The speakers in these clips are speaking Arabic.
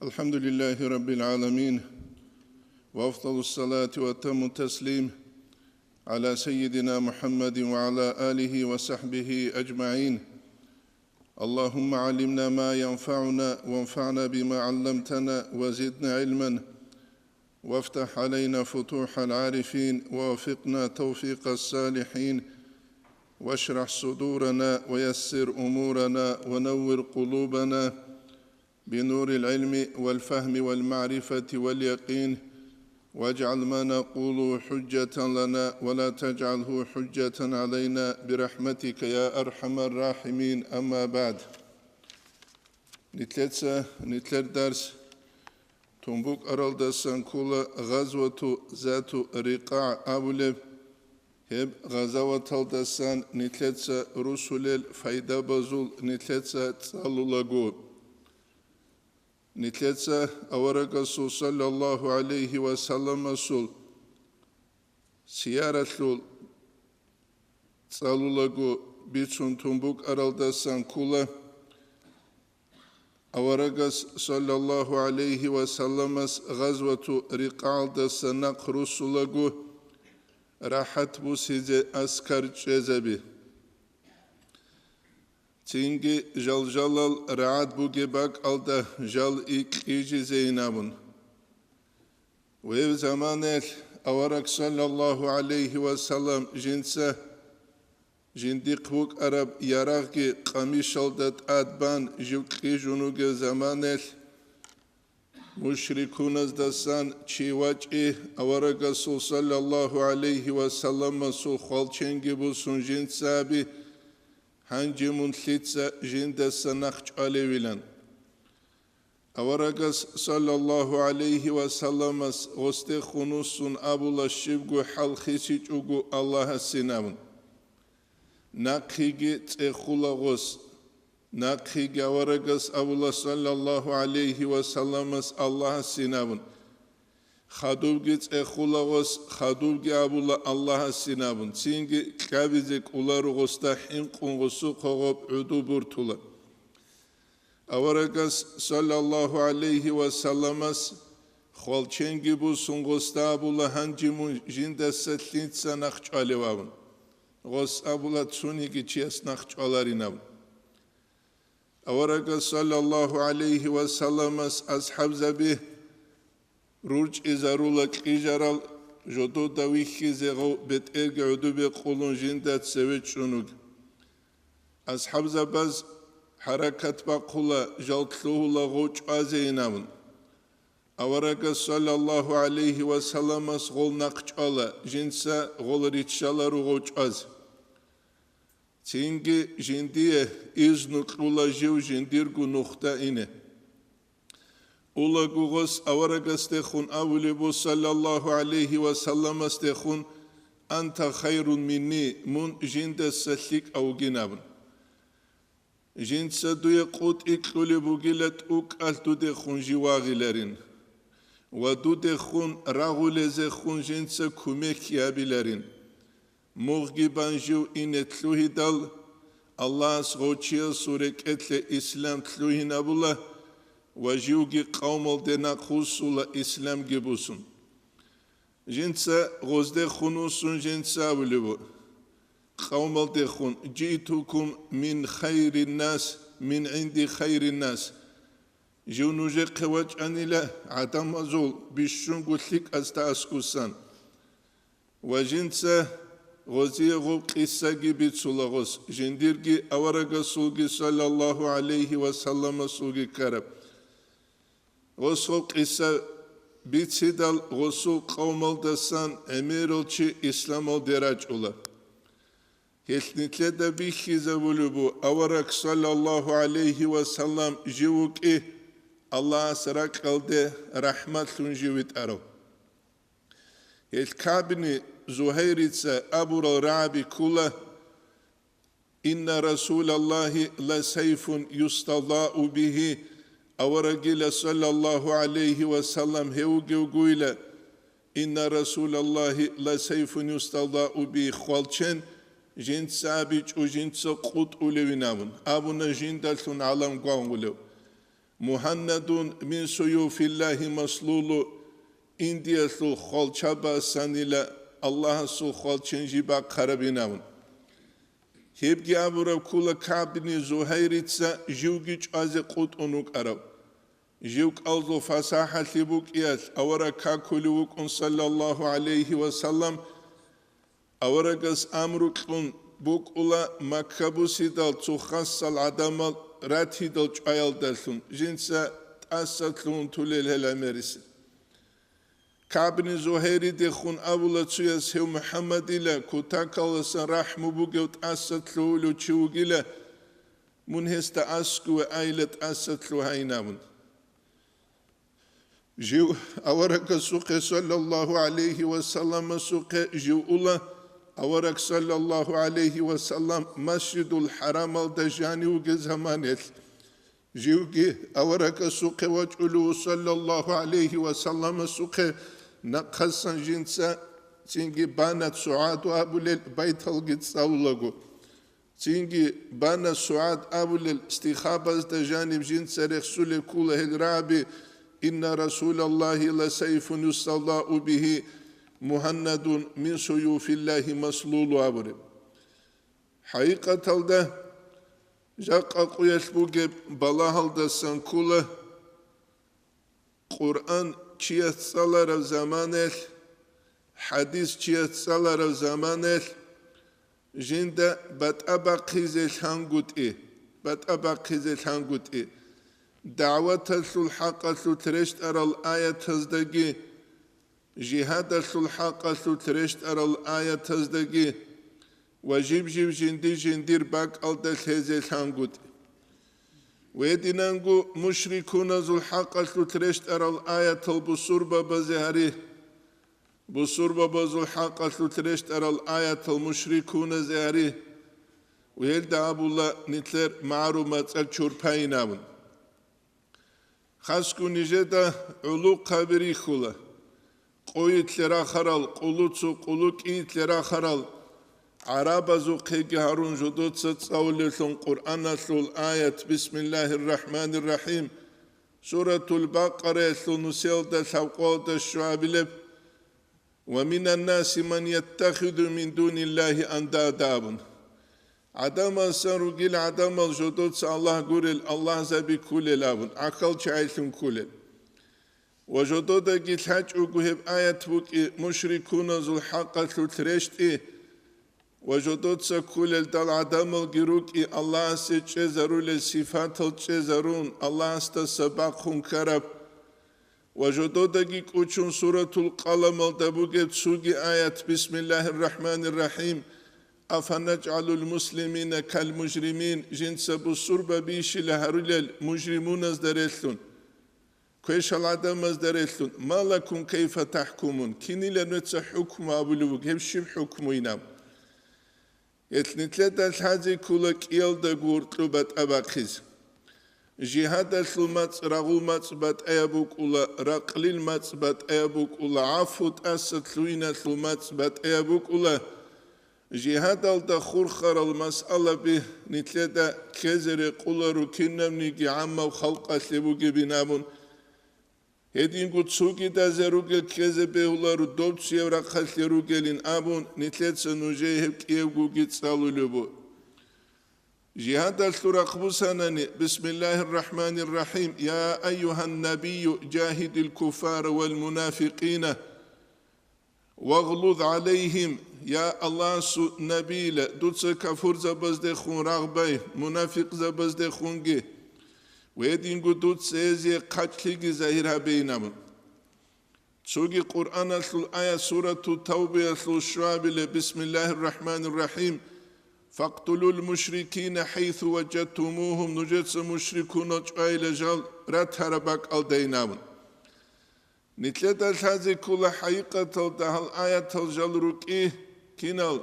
الحمد لله رب العالمين وأفضل الصلاة وأتم التسليم على سيدنا محمد وعلى آله وصحبه أجمعين. اللهم علمنا ما ينفعنا وانفعنا بما علمتنا وزدنا علما وافتح علينا فتوح العارفين ووفقنا توفيق الصالحين واشرح صدورنا ويسر أمورنا ونور قلوبنا بنور العلم والفهم والمعرفة واليقين واجعل ما نقول حجة لنا ولا تجعله حجة علينا برحمتك يا أرحم الراحمين. أما بعد نتلر درس تنبوك أرالدسان كولا غزوة ذات رقاع أولب هب غزوة الدسان نتلتسا رسول الفايدة بزول نتلتسا تسالولاغو نتلتسا أورغسو صلى الله عليه وسلم سول سيارة لول تسالولاغو بيتسون تنبوك أرالدسان كولا أورغس صلى الله عليه وسلم غزوة رقاع دسان رسولاغو راحت بوسيزي أسكر جزبي تينجي جلال رعاد بوغي باك ألدا جال إيجي زينابون ويو زمانل أورك صلى الله عليه وسلم جنسة جنديق بوك أرب يراغي قميش ألدت أدبان جوكي جنوغي زمانل مشركون دستان چیواچی اورگسول صلی الله علیه و سلم مسول خالچنگی بوسون جند سابی هنجی منتلیتسا جند سنخچ آلیویلن اورگس صلی الله علیه و سلم مس غست خونوسون ابولا شیبگو حلخیسی چوگو الله سینامون نقیگی تخولا غس ناقي جوارجس أبولا صلى الله عليه وسلم الله سينابن خدوبجت أخولاغس خدوبج أبولا الله سينابن سينج كابيزك أولار غستحين قنغسو خغب عدو برتولا أورجس صلى الله عليه وسلم خالچنجي بو سنغستا أبولا هنجمون جند ستلين سنخش عليوابن غس أبولا تسونيجي چيس نخش علارينابن أورك صلى الله عليه وسلم أصحاب زبي روج إزارولك إجرال جدو دويخي زغو بتئرق عدو بقولون جندات سويت شنوك أصحاب زباز حركة بقولا جلتلوه لغوش آزينامن أورك صلى الله عليه وسلم غول نقش ألا جنسا غول ريتشالا رغوش آز تينجي جندية إزنك أولا جيو جنديرغو نختا إنه أولا غوغس أورغ استخون أوليبو صلى الله عليه وسلم استخون أنت خير مني من جند السليك أو جنابن جند سدوية قوت إكلولي بوغيلت أوك ألتو دخون جواغي لرين ودو دخون راغو لزخون جند سكوميك يابي لرين موغي بانجو إن تلوهي دال الله سغوچيا سورك اتل إسلام تلوهي نابولا وجيوغي قوم الدنا خصولا إسلام جبوسون جنسا غزده خنوسون جنسا ولبو قوم الدخون جئتكم من خير الناس من عند خير الناس جونوجي قواج أنيلا عدم أزول بشون قلتك أستأسكوسان وجنسا غزي غوب قصة بيتسولغوس جنديرغي أورغا سوغي صلى الله عليه وسلم سوغي كرب غسو قصة بيتسيدال غسو قومال دسان أميرولچي إسلامال دراج أولا هلتنتلي دا بيخيزة ولبو أورغ صلى الله عليه وسلم جيوك الله سراك قلده رحمة لنجيوت أرو هلتكابني زهيرتسا أبو الرعبي كله إن رسول الله لسيف يستضاء به أورجل صلى الله عليه وسلم هوجوجيلا إن رسول الله لسيف يستضاء به خالشن جنت سابج وجنت سقط أولوينامن أبونا جندلتون علم قوم ولو Muhammedun min suyufillahi maslulu Indiya sul kholchaba sanila Allah sul kholchenjiba karabinavun. Hebgi abura kula kabini zuhairitsa jivgich aze qut onuk arab. Jivk alzo fasaha libuk iyas awara kakuluk on sallallahu alayhi wa sallam awara gas amrukun buk ula makabusidal tsukhasal adamal rathidal chayal dalsun jinsa tasatlun tulel helamerisi. Kabni zuhairi de khun avula tsuyas hew Muhammadila kutakalasan rahmu bugeut asatlu chugila munhesta asku ailat asatlu hainamun. Jiu awaraka suqe sallallahu alayhi wa sallam suqe jiu ula awarak sallallahu alayhi wa sallam masjidul haram al dajani uge zamanet. Jiu gi awaraka suqe wajulu sallallahu alayhi wa sallam suqe نقصن جنسا تينجي بانت سعاد أبول بيت الجد ساولغو تينجي بانت سعاد أبول استخابة جانب جنسا رسول كله الرابي إن رسول الله لسيف يستضاء به مهند من سيوف الله مسلول أبول حقيقة ده جاق أقويش بوجب بالله ده سنكوله قرآن چیت سالار زمانش حدیث چیت سالار زمانش جنده بات ابا قیزش هنگوت ای دعوت الحق ترشت ارال آیت تزدگی جهاد الحق ترشت ارال آیت تزدگی وجیب جیب جندیر باک الدش هزش هنگوت ويدينانغو مشركون ذو الحق ترشت أرى الآية البصربة بزهري بصربة بذو الحق ترشت أرى الآية المشركون زهري ويلد أبو الله نتلر معلومات الشربينامون خاسكو نجدا علو قابري خلا قويت لرا خرال قلوتسو قلوك إيت لرا خرال عربة زوقي هارون جدود ستساولثون قرآن سول آية بسم الله الرحمن الرحيم سورة البقرة سنسيل دا سوقال دا الشعبلب ومن الناس من يتخذ من دون الله أندادا عدم سنرجل عدم الجدود الله قرل الله زبي كل لابن عقل شعيثن كل وجدود جيت حاج أقوهب آية بوكي مشركون ذو الحق ترشت وجدود سكول الدل عدم الجروك الله سيجزرو للصفات الجزرون الله استسبقهم كرب وجدود جيك أوشون سورة القلم الدبوجت سوجي آية بسم الله الرحمن الرحيم أفنجعل المسلمين كالمجرمين جنس بصرب بيش لهرول المجرمون ازدريثون كيش العدم ازدريثون ما لكم كيف تحكمون كيني لنتس حكم أبولوك هبشب حكمينام يتنتلت الحازي كولك يلدا قورتلوبات أباقيز جهاد السلمات رغومات بات أيابوك أولا رقليل مات بات أيابوك أولا عفوت أستلوين السلمات بات أيابوك أولا جهاد الدخور خر المسألة به نتلت كزر قولا ركنم نيجي عما وخلق أسلبوك بنامون هدين قد سوكي دازروغل كذبه الله ردوب سيورا خسروغلين أبون نتلت سنوجيه كيوغو جيت سالولوبو جهاد السورة خبوسانني بسم الله الرحمن الرحيم يا أيها النبي جاهد الكفار والمنافقين واغلظ عليهم يا الله سو نبيل دوتس كفور زبزدخون رغبي منافق زبزدخونجي ويدين قدود سيزي قتلق زهيرها بينهم سوغي قرآن الآية سورة التوبة الشعب بسم الله الرحمن الرحيم فاقتلوا المشركين حيث وجدتموهم نجدس مشركون جايل جال رتهربك الدينهم نتلت الحازي كل حقيقة الدهال آية الجال ركيه كينال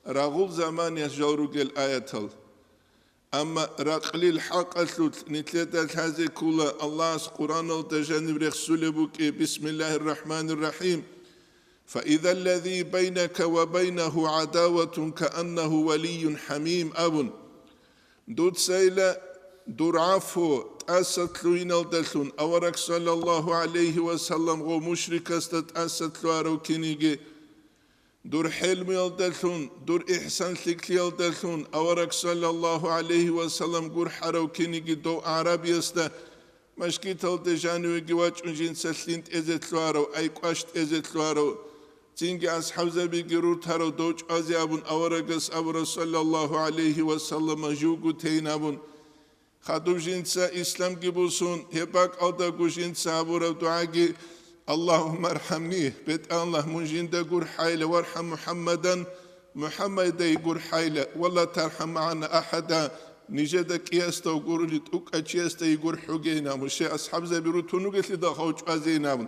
رغول زمان يجال ركي الآية أما رقلي الحق أسلوت نتلت الحازي كله الله قرآن التجانب رسول بك بسم الله الرحمن الرحيم فإذا الذي بينك وبينه عداوة كأنه ولي حميم أب دوت سيلا durafo asatluinal dalun avarak sallallahu aleyhi ve sellem go müşrikastat asatluaro kinigi dur helmiyal dalun dur ihsanliklial dalun avarak sallallahu aleyhi ve sellem gur harav kinigi do arabiyasta maşkital dejanu givaç unjin saslint ezetluaro ayqasht ezetluaro Cingi ashabza bi girur taro doç azabun avaragas avra sallallahu aleyhi ve sellem jugu teynabun Khadujinsa İslam gibusun hepak alda gujinsa avra duagi Allahümme erhamni bet Allah munjinde gur hayle varham Muhammeden Muhammed'e gur hayle valla terham ma'ana ahada Nicede kıyasta gurulit uk açıyasta gur hugeyna muşe ashabza biru tunugeti da hauç azeynabun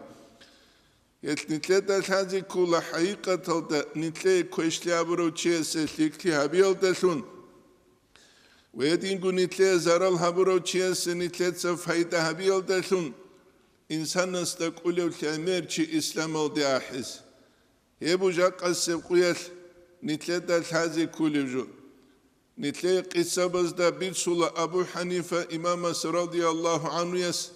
Nitle dalhazi kula haqiqatal da nitle koşlabro çese likli habil dalun ve dingu nitle zaral habro çese nitle fayda habil dalun insanız da kulev kemerçi İslam oldu ahiz hebu jaqas quyal nitle dalhazi kulevju nitle qissabızda bir sula Abu Hanife İmam radıyallahu anhu yas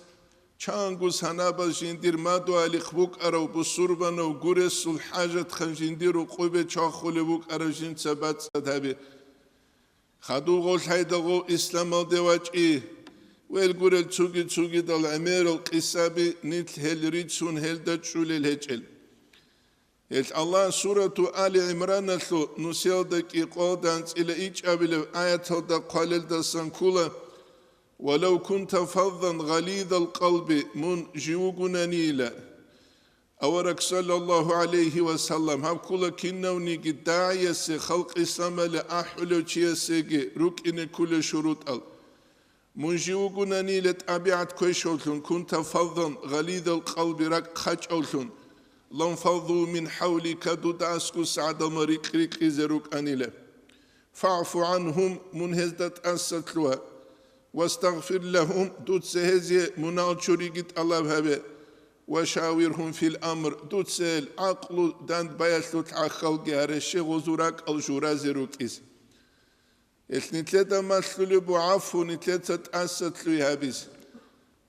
Çangus hanabaz jindir madu alikhbuk arav bu surbano guresul hajat khanjindiru qube çakhulebuk arajin sabat sadhabi khadu gol haydago İslam'al devaç'i vel gurel tsugi dal amerol qisabi nit helritsun helda çulel hecel Allah suratu Ali İmran atlu nusyaldaki qodan ile iç abile ayatalda qalelda sankula ولو كنت فظا غليظ القلب منجوغنا نيلا أورك صلى الله عليه وسلم هم كل كنوني قداعي خلق إسلام لأحلو تيسيجي رك إن كل شروط ال منجوغنا نيلا أبيعت كويشولتون كنت فظا غليظ القلب رك خج أولتون لانفضوا من حولك دود أسكو سعد مريك ريك إزروك أنيلا فاعف عنهم منهزدت أنستلوها واستغفر لهم دوت سهزي منالشوري جت الله بهبه وشاورهم في الأمر دوت سهل عقل دان بيسلو تعخل جهرشي غزورك الجورا زيروكيس نتلتا مسلولي بعفو نتلتا تأسسلو يهبيس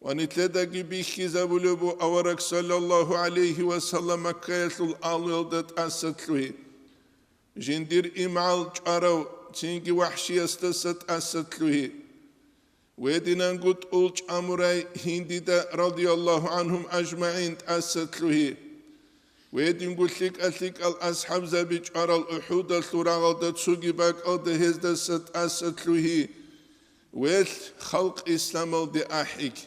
ونتلتا جبيخي زبولو بو أورك صلى الله عليه وسلم مكايسل الأليل دات أسسلو جندير إمعال جارو تنجي وحشي استست أسسلو ويدنا قد أولج أمراي هنددا رضي الله عنهم أجمعين تأسسلوه ويدنا قد لك أثلك الأصحاب زبيج أرى الأحود الثراغ تسوغي باك أده هزدا ستأسسلوه ويث خلق إسلام الدي أحيك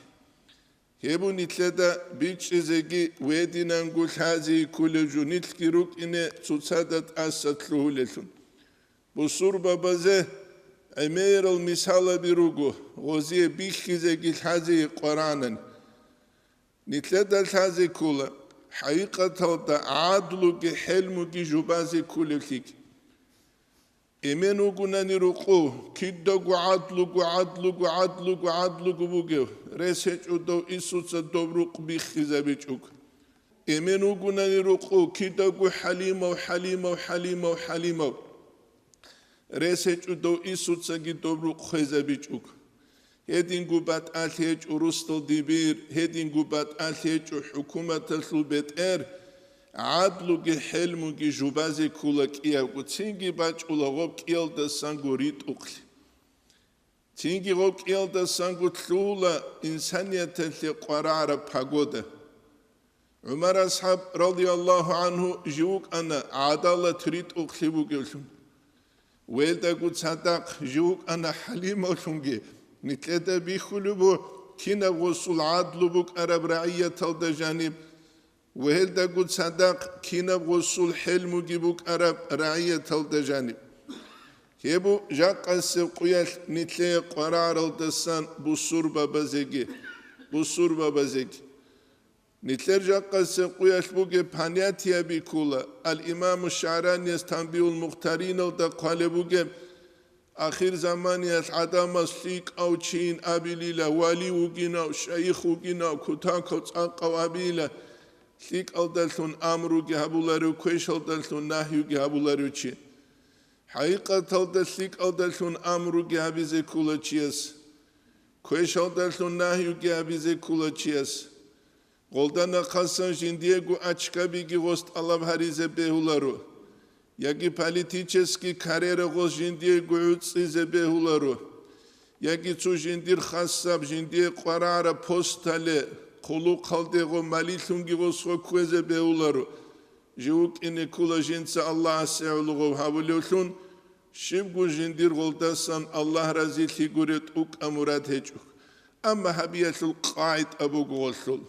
هبو نتلدا بيج إزيجي ويدنا قد هذه كل جو نتلقي روك إنه تسادت أسسلوه لثن بصور بابزه أمير المثال بيروغو غزي بيخيزي جلحازي قرانا نتلدى الحازي كولا حقيقة عادلو حلمو جبازي كولا فيك إمنو قنا نروقو كدو عدلو بوغيو رسيج دو إسوس دوبروق بيخيزي بيجوك إمنو قنا نروقو كدو حليمو Reseçu do isutsa gidobru khezabicuk. Hedingu bat alhej urustal dibir, hedingu bat alhej hukumatal sulbet adlu ge helmu ge jubaze kulak iya gutsingi bach ulagop kiel da sangurit ukli. Tingi gop kiel da sangutlula insaniyatel qarara pagoda. Umar ashab radiyallahu anhu juk ana adala trit ukli bugulum. ويلدا قد صدق جوك أنا حليم أشونجي نتلدا بيخلبو كنا وصل عدل بك أرب رعية تلدا جانب ويلدا قد صدق كنا وصل حلم جيبوك أرب رعية تلدا جانب هبو جاق السقيال نتلي قرار الدسان بصور بابزيجي نتلرجع قصة قياش بوجي بانياتيا بيكولا الإمام الشعراني يستنبيو المختارين ودا قال بوجي آخر زمان يس عدم سليك أو تشين أبيليلا والي وجينا شيخ وجينا كتاك وتساق وأبيلا سليك أو دلتون أمرو جهبولارو كويش أو دلتون نهيو جهبولارو تشي حقيقة تلد سليك أو دلتون أمرو جهبيزي كولا تشيس Koeshaldarlu nahyugi abize kulachias. Goldana khasan jindiegu achkabigi gost alav harize behularu. Yagi politicheski karere gost jindiegu utsize behularu. Yagi tsu jindir khassab jindie qarara postale qulu qaldego malithungi gosgo kweze behularu. Juk ine kula jinsa Allah seulugo havululun Shivgu jindir goldasan Allah razil higuret uk amurat hechuk. Amma habiyatul qaid abu golsul.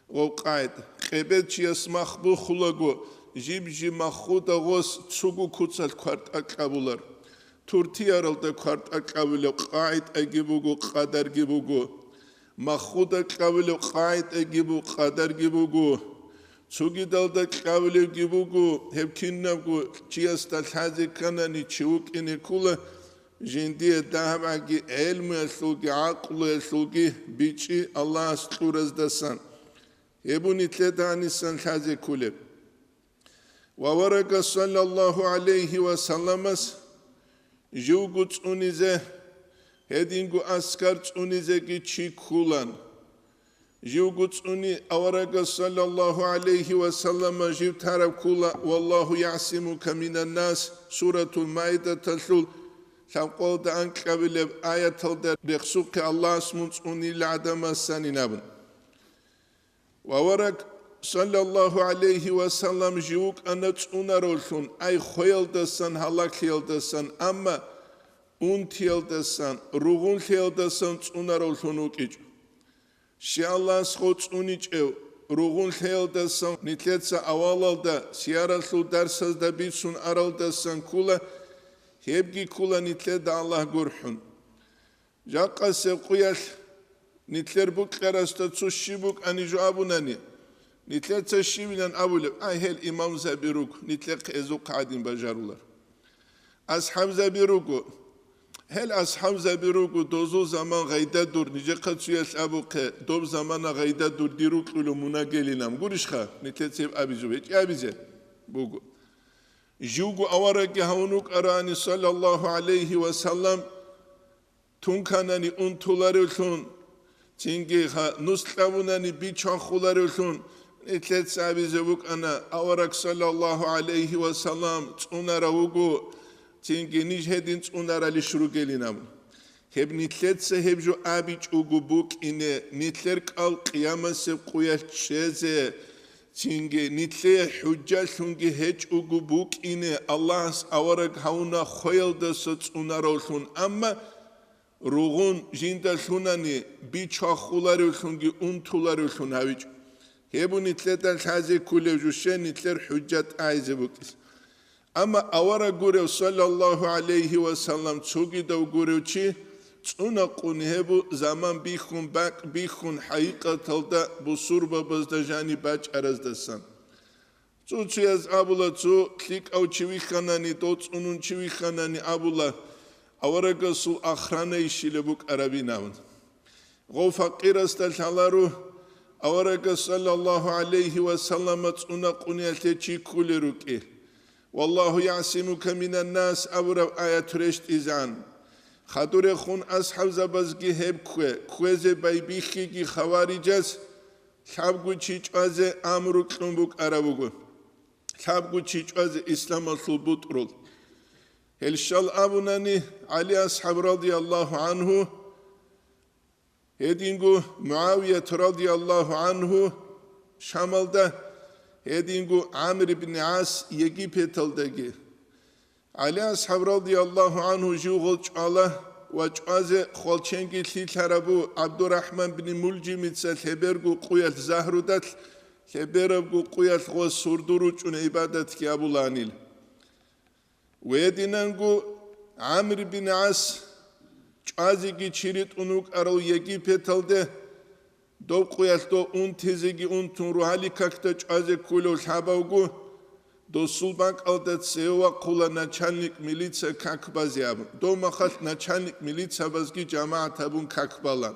O qaid. Qebet chias makhbu khulago. Jibji makhuda gos tsugu kutsal kwart akabular. Turti aralda kwart akabular. Qaid agibugu qadar gibugu. Makhuda kabular qaid agibu qadar gibugu. Tsugi dalda kavle gibugu hepkinnagu chiasta hazi kanani chuk inikula jindiye dahabagi ilmu esugi aqlu esugi bichi Allah asturaz dasan ebuni tledanisan hazi kule wawaraka sallallahu aleyhi ve sallamas jugu tsunize hedingu askar tsunize ki chikulan Jivgutsuni awaraga sallallahu aleyhi ve sellem jiv taraf kula Wallahu ya'simuka minan nas Suratul Maide talul Şavqolda ankabile ayetalda Beksukke Allah smuntsuni l'adama saninabın Wawarak sallallahu aleyhi ve sellem jivuk anatsunar olsun Ay khoyaldasan halak yaldasan Amma untiyaldasan Ruğun yaldasan tsunar olsun ukicu Şallah schots uniçev ruğun heldasan nitletsa avalalda siyaraslu dersazda bitsun araldasan kula hebgi kula nitleda Allah gurhun Jaqqa sevquyal nitler buk qarasta tsushibuk anijo abunani nitletsa shibilan abulib ay hel imam zabiruk nitlek ezu qadin bajarular Ashab zabiruku Hel ashab zabirugu dozu zaman gayda dur nice katsuyas abuke dob zamana gayda dur diruklu muna gelinam gurishkha nitletsev abizu hiç abize bugu jugu awaraki haunuk arani sallallahu aleyhi ve sellem tunkanani untularulun tingi ha nuslavunani biçakhularulun nitletse abize buk ana awarak sallallahu aleyhi ve sellem tsunara ugu Tingi nijhedin tsunar ali shuru gelinam. Heb nitletse heb jo abic ugubuk ine nitler kal qiyamase quyal cheze. Tingi nitle hujjal sungi hech ugubuk ine Allah's awarak hauna khoyalda tsunar olsun. Amma ruğun jindal sunani biçakhular olsungi untular olsun havic. Hebu nitletan haze kulevjushe nitler hujjat aize bukis. Ama awara gurev sallallahu aleyhi ve sellem tsugidav gurevçi tsuna qunhebu zaman bikhun bak bikhun haqiqatalda bu surbabazda jani baç arazdasan. Tsuyaz abula tsu klik av çivikhanani totsunun çivikhanani abula awara gasul akhrana işile buk arabinavın. Gov fakirastal halaru awara sallallahu aleyhi ve sellem tsuna qunhelte çikuleruki. Wallahu ya'simuka minan nas avrav ayat reşt izan. Khadure khun ashab zabazgi heb kweze baybikhi gi khawarijaz khabgu chichwaze amru qlumbuk arabugu. Khabgu chichwaze islam al-butrul. Helshal abunani Ali ashab radiyallahu anhu hedingu Muaviye radiyallahu anhu Şamalda Hedingu Amr ibn As Yegipetaldagi Ali ashab radiyallahu anhu jugol çala ve çaze kholchengi tarabu Abdurrahman bin Muljimitsel hebergu quyat zahrudat hebergu quyat go surduruçun ibadet ki abulanil Wedinangu Amr bin As çazigi çirit unuk arav Yegipetalde Dov quyat do tezegi tun ruhali kakta çaze kulol habavgu do sulbank aldat seva kula начальник militsiya kakbazyab do makhat начальник militsiya bazgi jamaat abun kakbalan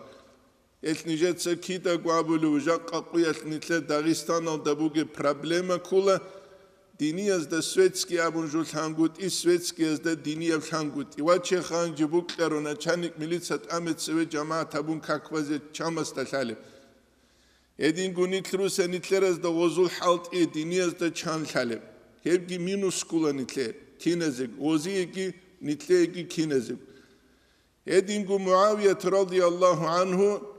etnijetsa kita guabulu jaqqa quyat nitle Dagestan alda buge problema kula Dinias da svetski abun jul hangut is svetskias da dinia hangut. Iwache khan jibuk karona chanik militsat amet seve jamaat abun kakvaze chamas talale. Edin gunitlus enitleras da wozul halt e dinias da chan talale. Hevgi minuskula nitle kinezek oziegi nitlegi kinezek. Edin gu Muaviyat radiyallahu anhu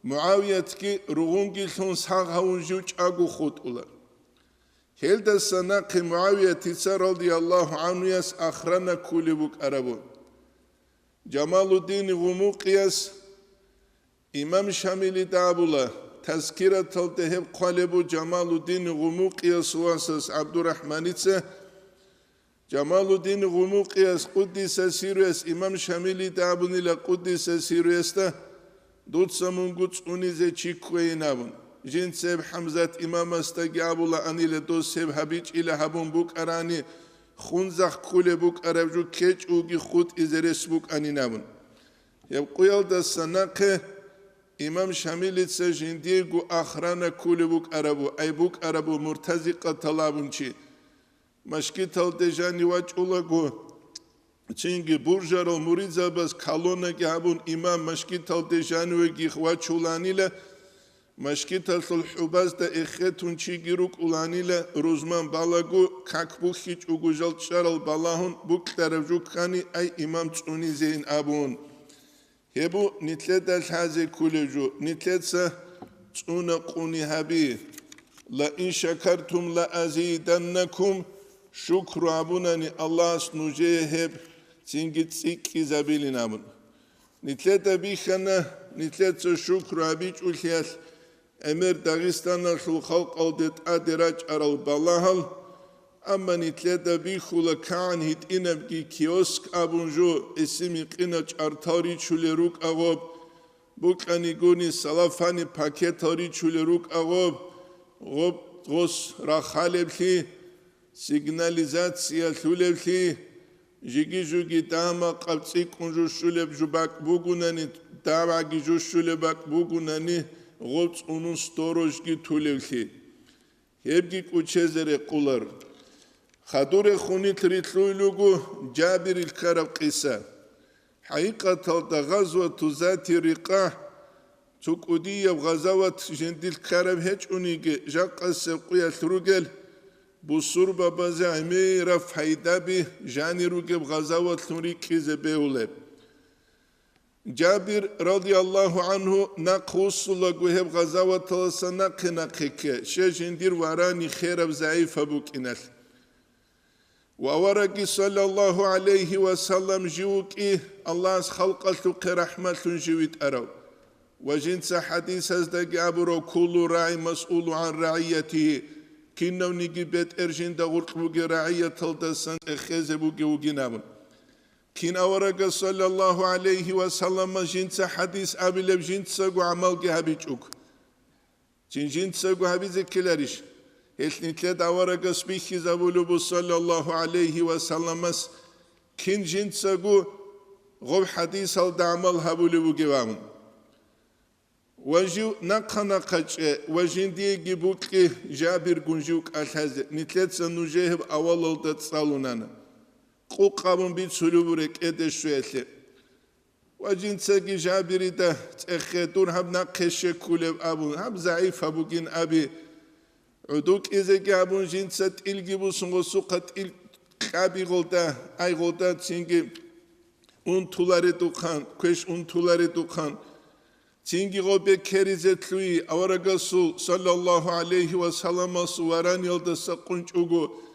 Muaviyat ki rugungi son sağhavun juç agu khutula. Helda sana ki Muaviyat ise radiyallahu anhu yas akhrana kulibuk arabu. Cemaluddin Gumuqiyas İmam Şamili Dabula tezkirat aldı hep kalebu Cemaluddin Gumuqiyas vasas Abdurrahman ise Cemaluddin Gumuqiyas Kuddise Siriyas İmam Şamili Dabun ile Kuddise Siriyas'ta Dutsamun guts unize çikkueyin abun. Jin sev Hamzat İmam Astagi abula anile dos sev habiç ile habun buk arani khunzak kule buk arabju keç ugi khut izeres buk aninabun. Yab kuyal da sanake İmam Şamil ise jindiye gu akhrana kule buk arabu ay buk arabu murtazika talabunçi. Maşkital dejani vaç ula gu Çünkü burjaro murizabas kalona gabun imam maşkital dejani ve gihvaç ulanile Maşkital sulhubaz da ekhetun çigiruk ulanile Ruzman balagu kakbu hiç ugujal çaral balahun buk tarafcukani ay imam çuni zeyn abun. Hebu nitledal haze kuleju nitledsa çuna quni habi la in şakartum la azidannakum şükru abunani Allah snuje hep Çünkü tsik izabilin abun. Nitleta bihana nitletsa şükru abiç ulhiyal Emir Dağistan'a şu halk aldet adiraç aral balahal ama nitleta bihula kaan hit inabki kiosk abunju esimi qinaç artari çuleruk ağob bukani guni salafani paketari çuleruk ağob gob gos rahalebli signalizatsiya lulebli Jigi jugi dama qaltsi kunju shuleb jubak bugunani dava gijo shulebak bugunani Golts onun storojgi tulevli. Hebgi kuchezere kular. Khadure khunit ritluylugu Jabir il-Karab qisa. Haqiqatal da gazwatu zati riqah. Tukudiyya gazavat jendil Karab hiç unigi jaqqas quya thrugel. Bu surba baza amira faydabi jani rugeb gazavat nuri kize beuleb. Jabir radiyallahu anhu naqusula guheb gazavat alsa naqinaqike şejindir varani khairab zayıfa bukinal. Ve varaki sallallahu aleyhi ve sellem jivuki Allah's halqaltu rahmatun jivit arav. Ve jinsa hadis azdagi aburo kullu ra'i mas'ulu an ra'iyatihi. Kinnav nigibet erjinda gurtbugi ra'iyat aldasan ekhezebugi uginabun. Kina varaga sallallahu aleyhi ve sellem jinsa hadis abilev jinsa gu amal ge habiçuk. Jinsa gu habizekileriş. Elnitle davaraga spihi zavulubu sallallahu aleyhi ve sellemas kin jinsa gu gov hadis al da amal habulubu gevamun. Vajiv naqana qaçe vajindiye gibuki Jabir gunjuk alhaze nitletsa nujehib aval olda tsalunana. Qukabun bit suluburek edeşüyetli. Vajinsagi Jabiri de tsekhedur hab naqeşe kulev abun hab zayıf abugin abi. Uduk izegi abun jinsat ilgi busun gosu qat il qabi golda ay golda çünkü untuları dukan keş untuları dukan Çünkü o bekerizetli avaragasıl sallallahu aleyhi ve sellem suvaran yolda sakunç ugu.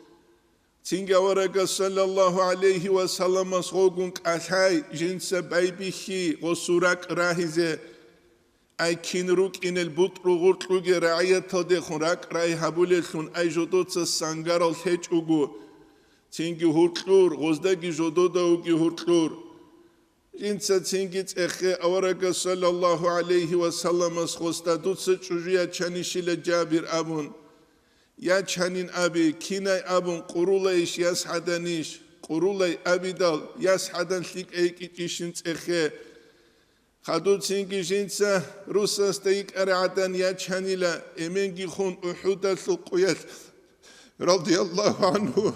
Çünkü avaragas sallallahu aleyhi ve sellem sogun kalhay jinse baybihi o surak rahize ay kinruk inel butru gurtluge raiyet ade hurak ray habulelhun ay jodotsa sangaral heç ugu. Çünkü hurtlur gozdagi jododa ugi hurtlur. Jinsa tsingit ekhe avaraga sallallahu aleyhi ve sellem khosta dutsa çujuya çanişile Jabir abun. Ya çanin abi kinay abun qurulaish yashadanish qurulay abidal yashadan lik ek işin ekhe. Khadut singi jinsa rusas teik aradan ya çanila emengi khun uhuda suqyat radiyallahu anhu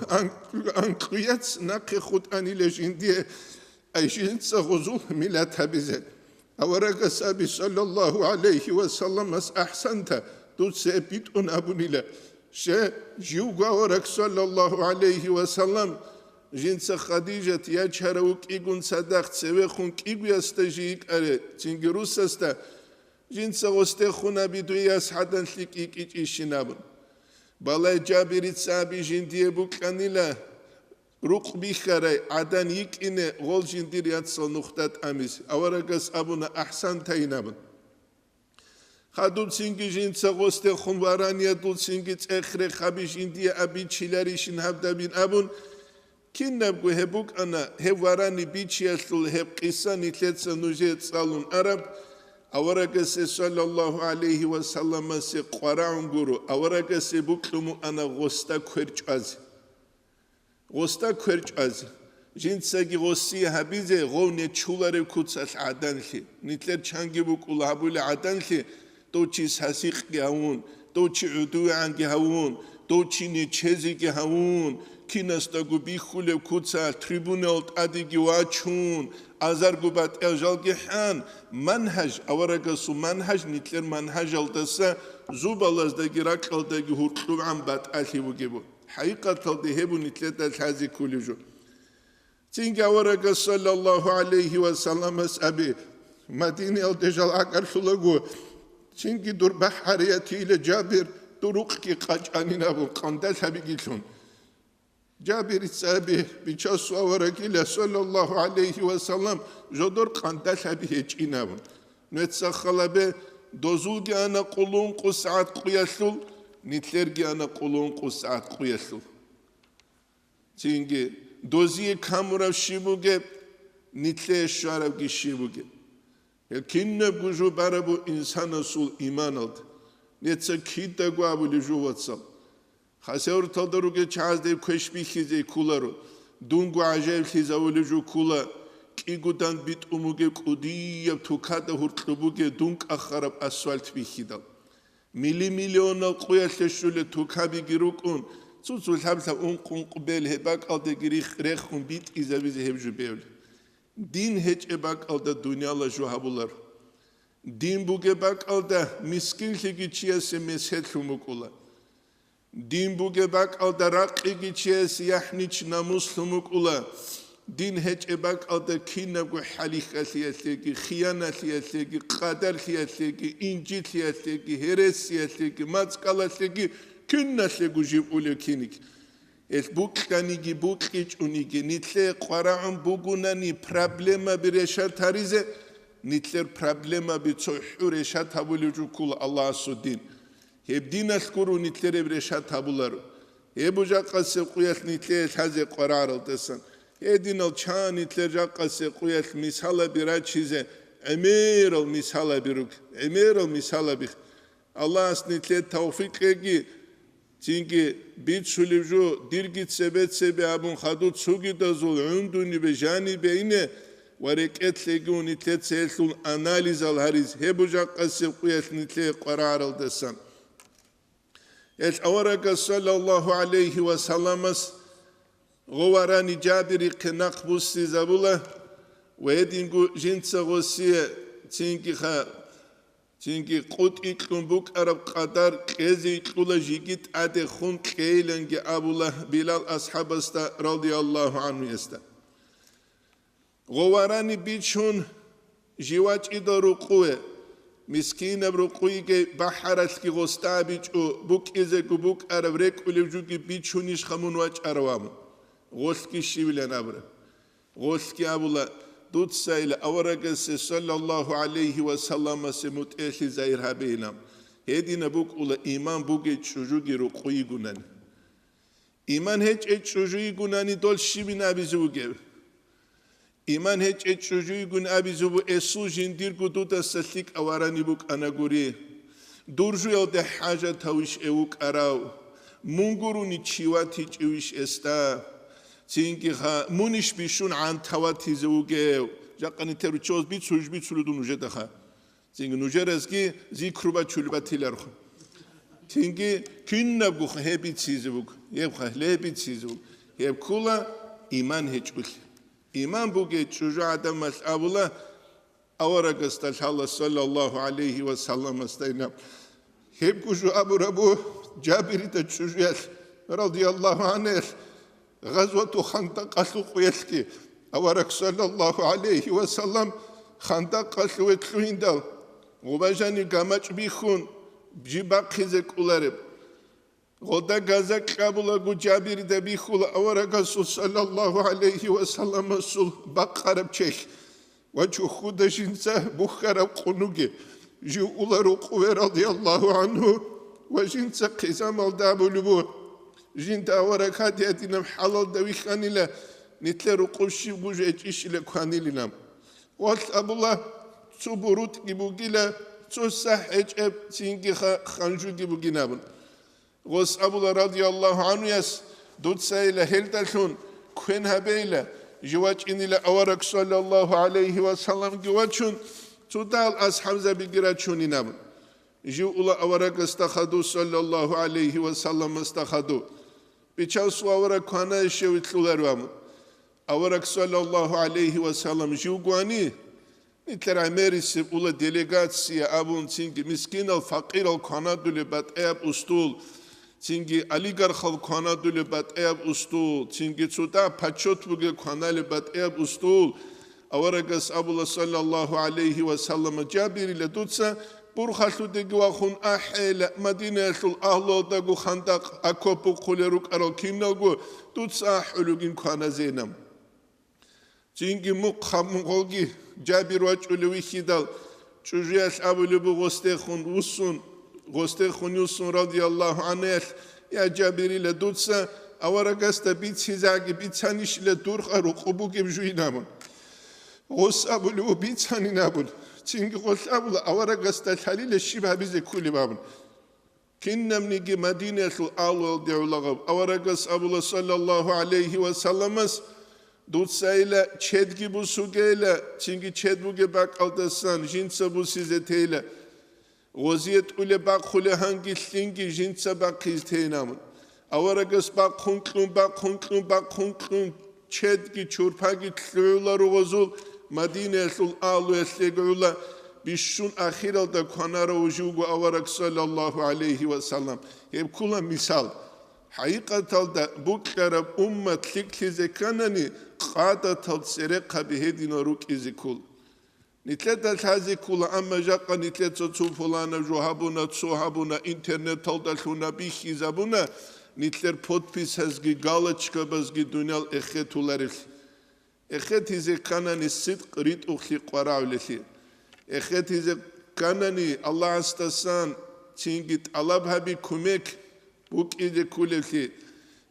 anqiyats naqi khutani lejindie ayşin sağuzul milata bize avaraga sabi sallallahu aleyhi ve sellem as ahsanta tutse bitun abunile she jiuga avarak sallallahu aleyhi ve sellem jinsa Khadijat ya çaravuk igun sadaq seve khun kiguasta jik are çingirusasta jinsa oste khuna biduyas hadan lik ik işinabın balay Cabirit sabi jindiye bu kanila ruq bixaray adan yikine gol jindir yatsal nuqtat amis avaragas abuna ahsan taynabın Xadul singi jinsa oste khun varaniya dul singi tsexre khabi jindiye abi çileri şin habdabin abun Kinnabgu hebuk ana hevarani biçiyastul hep qissa nitletsa nuje tsalun Arab avaragase sallallahu aleyhi ve sellem se qaraun guru avaragase buklumu ana gosta kwerchaz jinsagi gosi habize govne chulare kutsal adanli nitlet changi bukul habule adanli dochi sasiq gavun dochi uduan gavun dochi ne chezi gavun Kinasta gubi khule kutsa tribunal adigi wachun azar gubat eljal gehan manhaj avaraga su manhaj nitler manhaj aldasa zubalazda girakalda gihurtlu ambat alhibu gebu haqiqatal dehebu nitlet alhazi kuliju Tinga avaraga sallallahu aleyhi ve sellem abi Madine al dejal akarşulagu Tingi dur bahariyati ile Cabir duruk ki qaçanina bu qandal habi gilşun Cabirit sabi biçasu avarakile sallallahu aleyhi ve sellem jodor qandal habi heçinavun. Nüetsa khalabe dozulgi ana qulun qus'at quyashul nitlergi ana qulun qus'at quyashul. Çünkü doziye kamurav shibuge nitle şaravgi shibuge. Kinne buju barabu insana sul iman aldı. Nüetsa kita guabuli juvatsal. Xaseur taldaruge çazdev kweşbihize kularu. Dungu ajev xizavuluju kula. Kigudan bit umuge kudiyev tukada hurtlubuge dunk akharab asfalt bihidal. Milyonal kuyaşleşule tukabi girukun. Tsutzul habsa unkun kubel hebak alda girih rekhun bit izavize hebju bevle. Din heç ebak alda dünyala juhabular. Din buge bak alda miskinli geçiyese meshet lumukula. Din buge bak alda rakı geçiyesi yahniç namus lumukula. Din heç ebak alda kinnagu halikatliyeteki, hiyanatliyeteki, kaderliyeteki, incitiyeteki, heresiyeteki, matskalatleki, künnatlegu jibule kinik. Et bukkanigi bukkiç unigi, nitle qara'un bugunani problema bir eşar tarize, nitler problema bir çoğu reşat tabulucu kul Allah'a suddin. Hep din askuru nitlere bir reşat tabuları. Hep ucakası kuyat nitle haze qarar aldesan. Edin al çağ nitler jakası kuyat misala bir açize. Emir al misala biruk. Emir al misala bir. Allah as nitle tavfik egi. Çünkü bit şulivju dirgit sebet sebe abun khadut sugi dazul unduni be jani beyne vareketlegi unitet selsul analiz al hariz hebucak qasib quyat nitle qarar aldesan. Et avaraka sallallahu aleyhi ve sellemas govarani Cabiri qenak busti zabula ve edingu jintsa gosiye çünkü qut iklun buk arab qadar qezi iklula jigit ade khun qeylenge abullah Bilal ashabasta radiyallahu anhu yesta. Govarani bichun jiwaç ida ruquwe miskine ruquige baharatki gostabiç o buk ezegu buk arab rek ulevjugi bichunish khamun vaç arwam. Goski şivilen abra. Goski abullah Dutsa ile avaragası sallallahu aleyhi ve sellem se mut'ehli zahir habinam. Hedine buk ula iman buge çocuğu rukuyi gunan. İman hiç çocuğu gunani dol şibin abizu gev. İman hiç çocuğu gun abizu bu esu jindir gududa saslik avarani buk anaguri. Durju el de haja tawiş evuk arav. Munguruni çivati çiviş esta. Çünkü muniş bişun an tavati zevge jakani teruçoz bit sujbit suludun uje daha. Çünkü nujerezki zikruba çulbatiler. تينجي كنا بخ هبي تيزبوك يبخ لبي تيزبوك يبكولا إيمان هيجول إيمان بوجي شجاع عدم الأولا أورجست الله صلى الله عليه وسلم استينا هيبكو شو أبو ربو جابر تشجيع رضي الله عنه غزوة خندق أسوق يسكي أورك صلى الله عليه وسلم خندق أسوق يندل وبجاني قامش بيخون بجيبك خزك أولارب غدا غزك قبل جابر دبيخول أورك صلى الله عليه وسلم سول بقرب شيخ وجه خود جنسه بخرب قنوجي جو أولارو قوي رضي الله عنه وجنسه قزام الدابلبو جنت أورك هاتياتنا حلال دوي خانيلا نتلرو قوشي بوجه إيش لكوانيلنا وقت أبولا تبروت جبوجيلا تصح إجاب تينجي خانجو جبوجينابن غوس أبولا رضي الله عنه يس دوت سايلا هلتالون كوين هبيلا جواج إنيلا أورك صلى الله عليه وسلم جواجون تدال أصحاب زبيجراتشون ينابن جو أولا أورك استخدو صلى الله عليه وسلم استخدو بيشاوسو أورك كوانا شويت لولاروام أورك صلى الله عليه وسلم جو قواني نتلر عميريس أولا ديليغاتسيا أبون تينجي مسكين الفقير الكوانادو لبات أياب أستول تينجي أليغار خال كوانادو لبات أياب أستول تينجي تسودا پاچوت بوغي كوانا لبات أياب أستول أوركس أبولا صلى الله عليه وسلم جابيري لدوتسا برخالو ديگو أخون أحيل مدينة الأهلو داگو خندق أكوبو قوليروك أرال كينالگو دوتسا أحلوغين كوانا زينام تينجي مقامغولگي جابير واجولوي خيدال چوجياش أبولو غستيخون وصون غستيخون يوسون رضي الله عنه يا جابيري لدوتسا أوركس تبيت سيزاگي بيتسانيش لدورخ أروقبو جبجوينامون غس أبولو بيتساني نابول تينجي غس أبولو أوركس تالحالي لشيبها بيزي كولي بابن كنم نيجي مدينة الأول ديولغب أوركس أبولو صلى الله عليه وسلم دوت سايلا چدگي بو سوگيلا تينجي چد بوگي باق الدسان جنسا بو سيزتيلا غزيت أولي باق خولي هنگي لنگي جنسا باق خيزتينامن أوركس باق خونكلون چدگي چورپاگي تلولا رو غزول مدينة الأول يسلقولا بيشون أخيرا دا كونارا وجوغو أورك صلى الله عليه وسلم هيب كولا مثال حقيقة دا بوكرب أمة تلك كانني قادة سرقة بهدينا روك إزيكول نتلت الحازي كولا أما جاقا نتلت تسوفولانا جوهابونا تسوهابونا انترنت تلدلونا بيخي زابونا نتلر podpis هزگي غالچكا بزگي دنيال اخيتولارل اخيت إزي كانني صدق ريت أخلي قراولي اخيت إزي كانني الله استسان تينجت الله بي كوميك بوك إزي كولي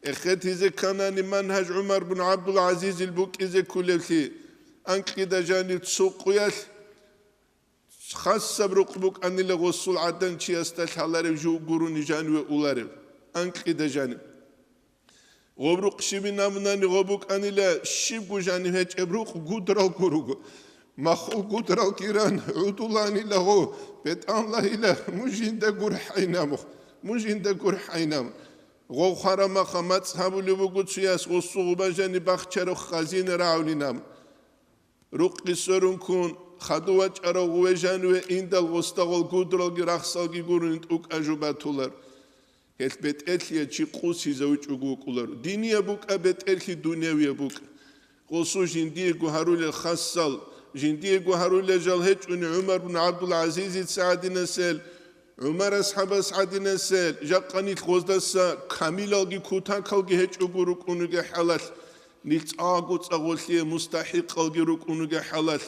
اخيت إزي كانني منهج عمر بن عبد العزيز البوك إزي كولي أنك إذا جاني تسوقيال خاصة برقبوك أني لغسول عدن چي استشحالاري جو قروني جانوي أولاري أنك إذا جاني غبروك شبي نامناني غبوك أني لا شبو جاني هيج إبروك قدرال قروك مخول قدرال كيران عدولاني لغو بيت الله إله مجين دا قرح أينامو مجين دا قرح أينامو غو خارما خمات صحابو لبوكو تسياس غصو بجاني باخچارو خازين راولي نام رقي سرون كون خدواج أرو غوجانوه إندال غستغل قدرال گراخسال گورون اوك أجوباتولر هت بيت إلهي چي قوسي زوج أقوكولر دينيا بوك أبيت إلهي دنيوية بوك قوسو جندية قهارول الخاصال جندية قهارول جالهج أن عمر بن عبد العزيز سعد نسل عمر أصحاب سعد نسل جاقاني الغزدسا كاميلالغي كوتاكالغي هج أقوروك أنوغي حلال نيلت آغوت أغولي مستحق ألغي روك أنوغي حلال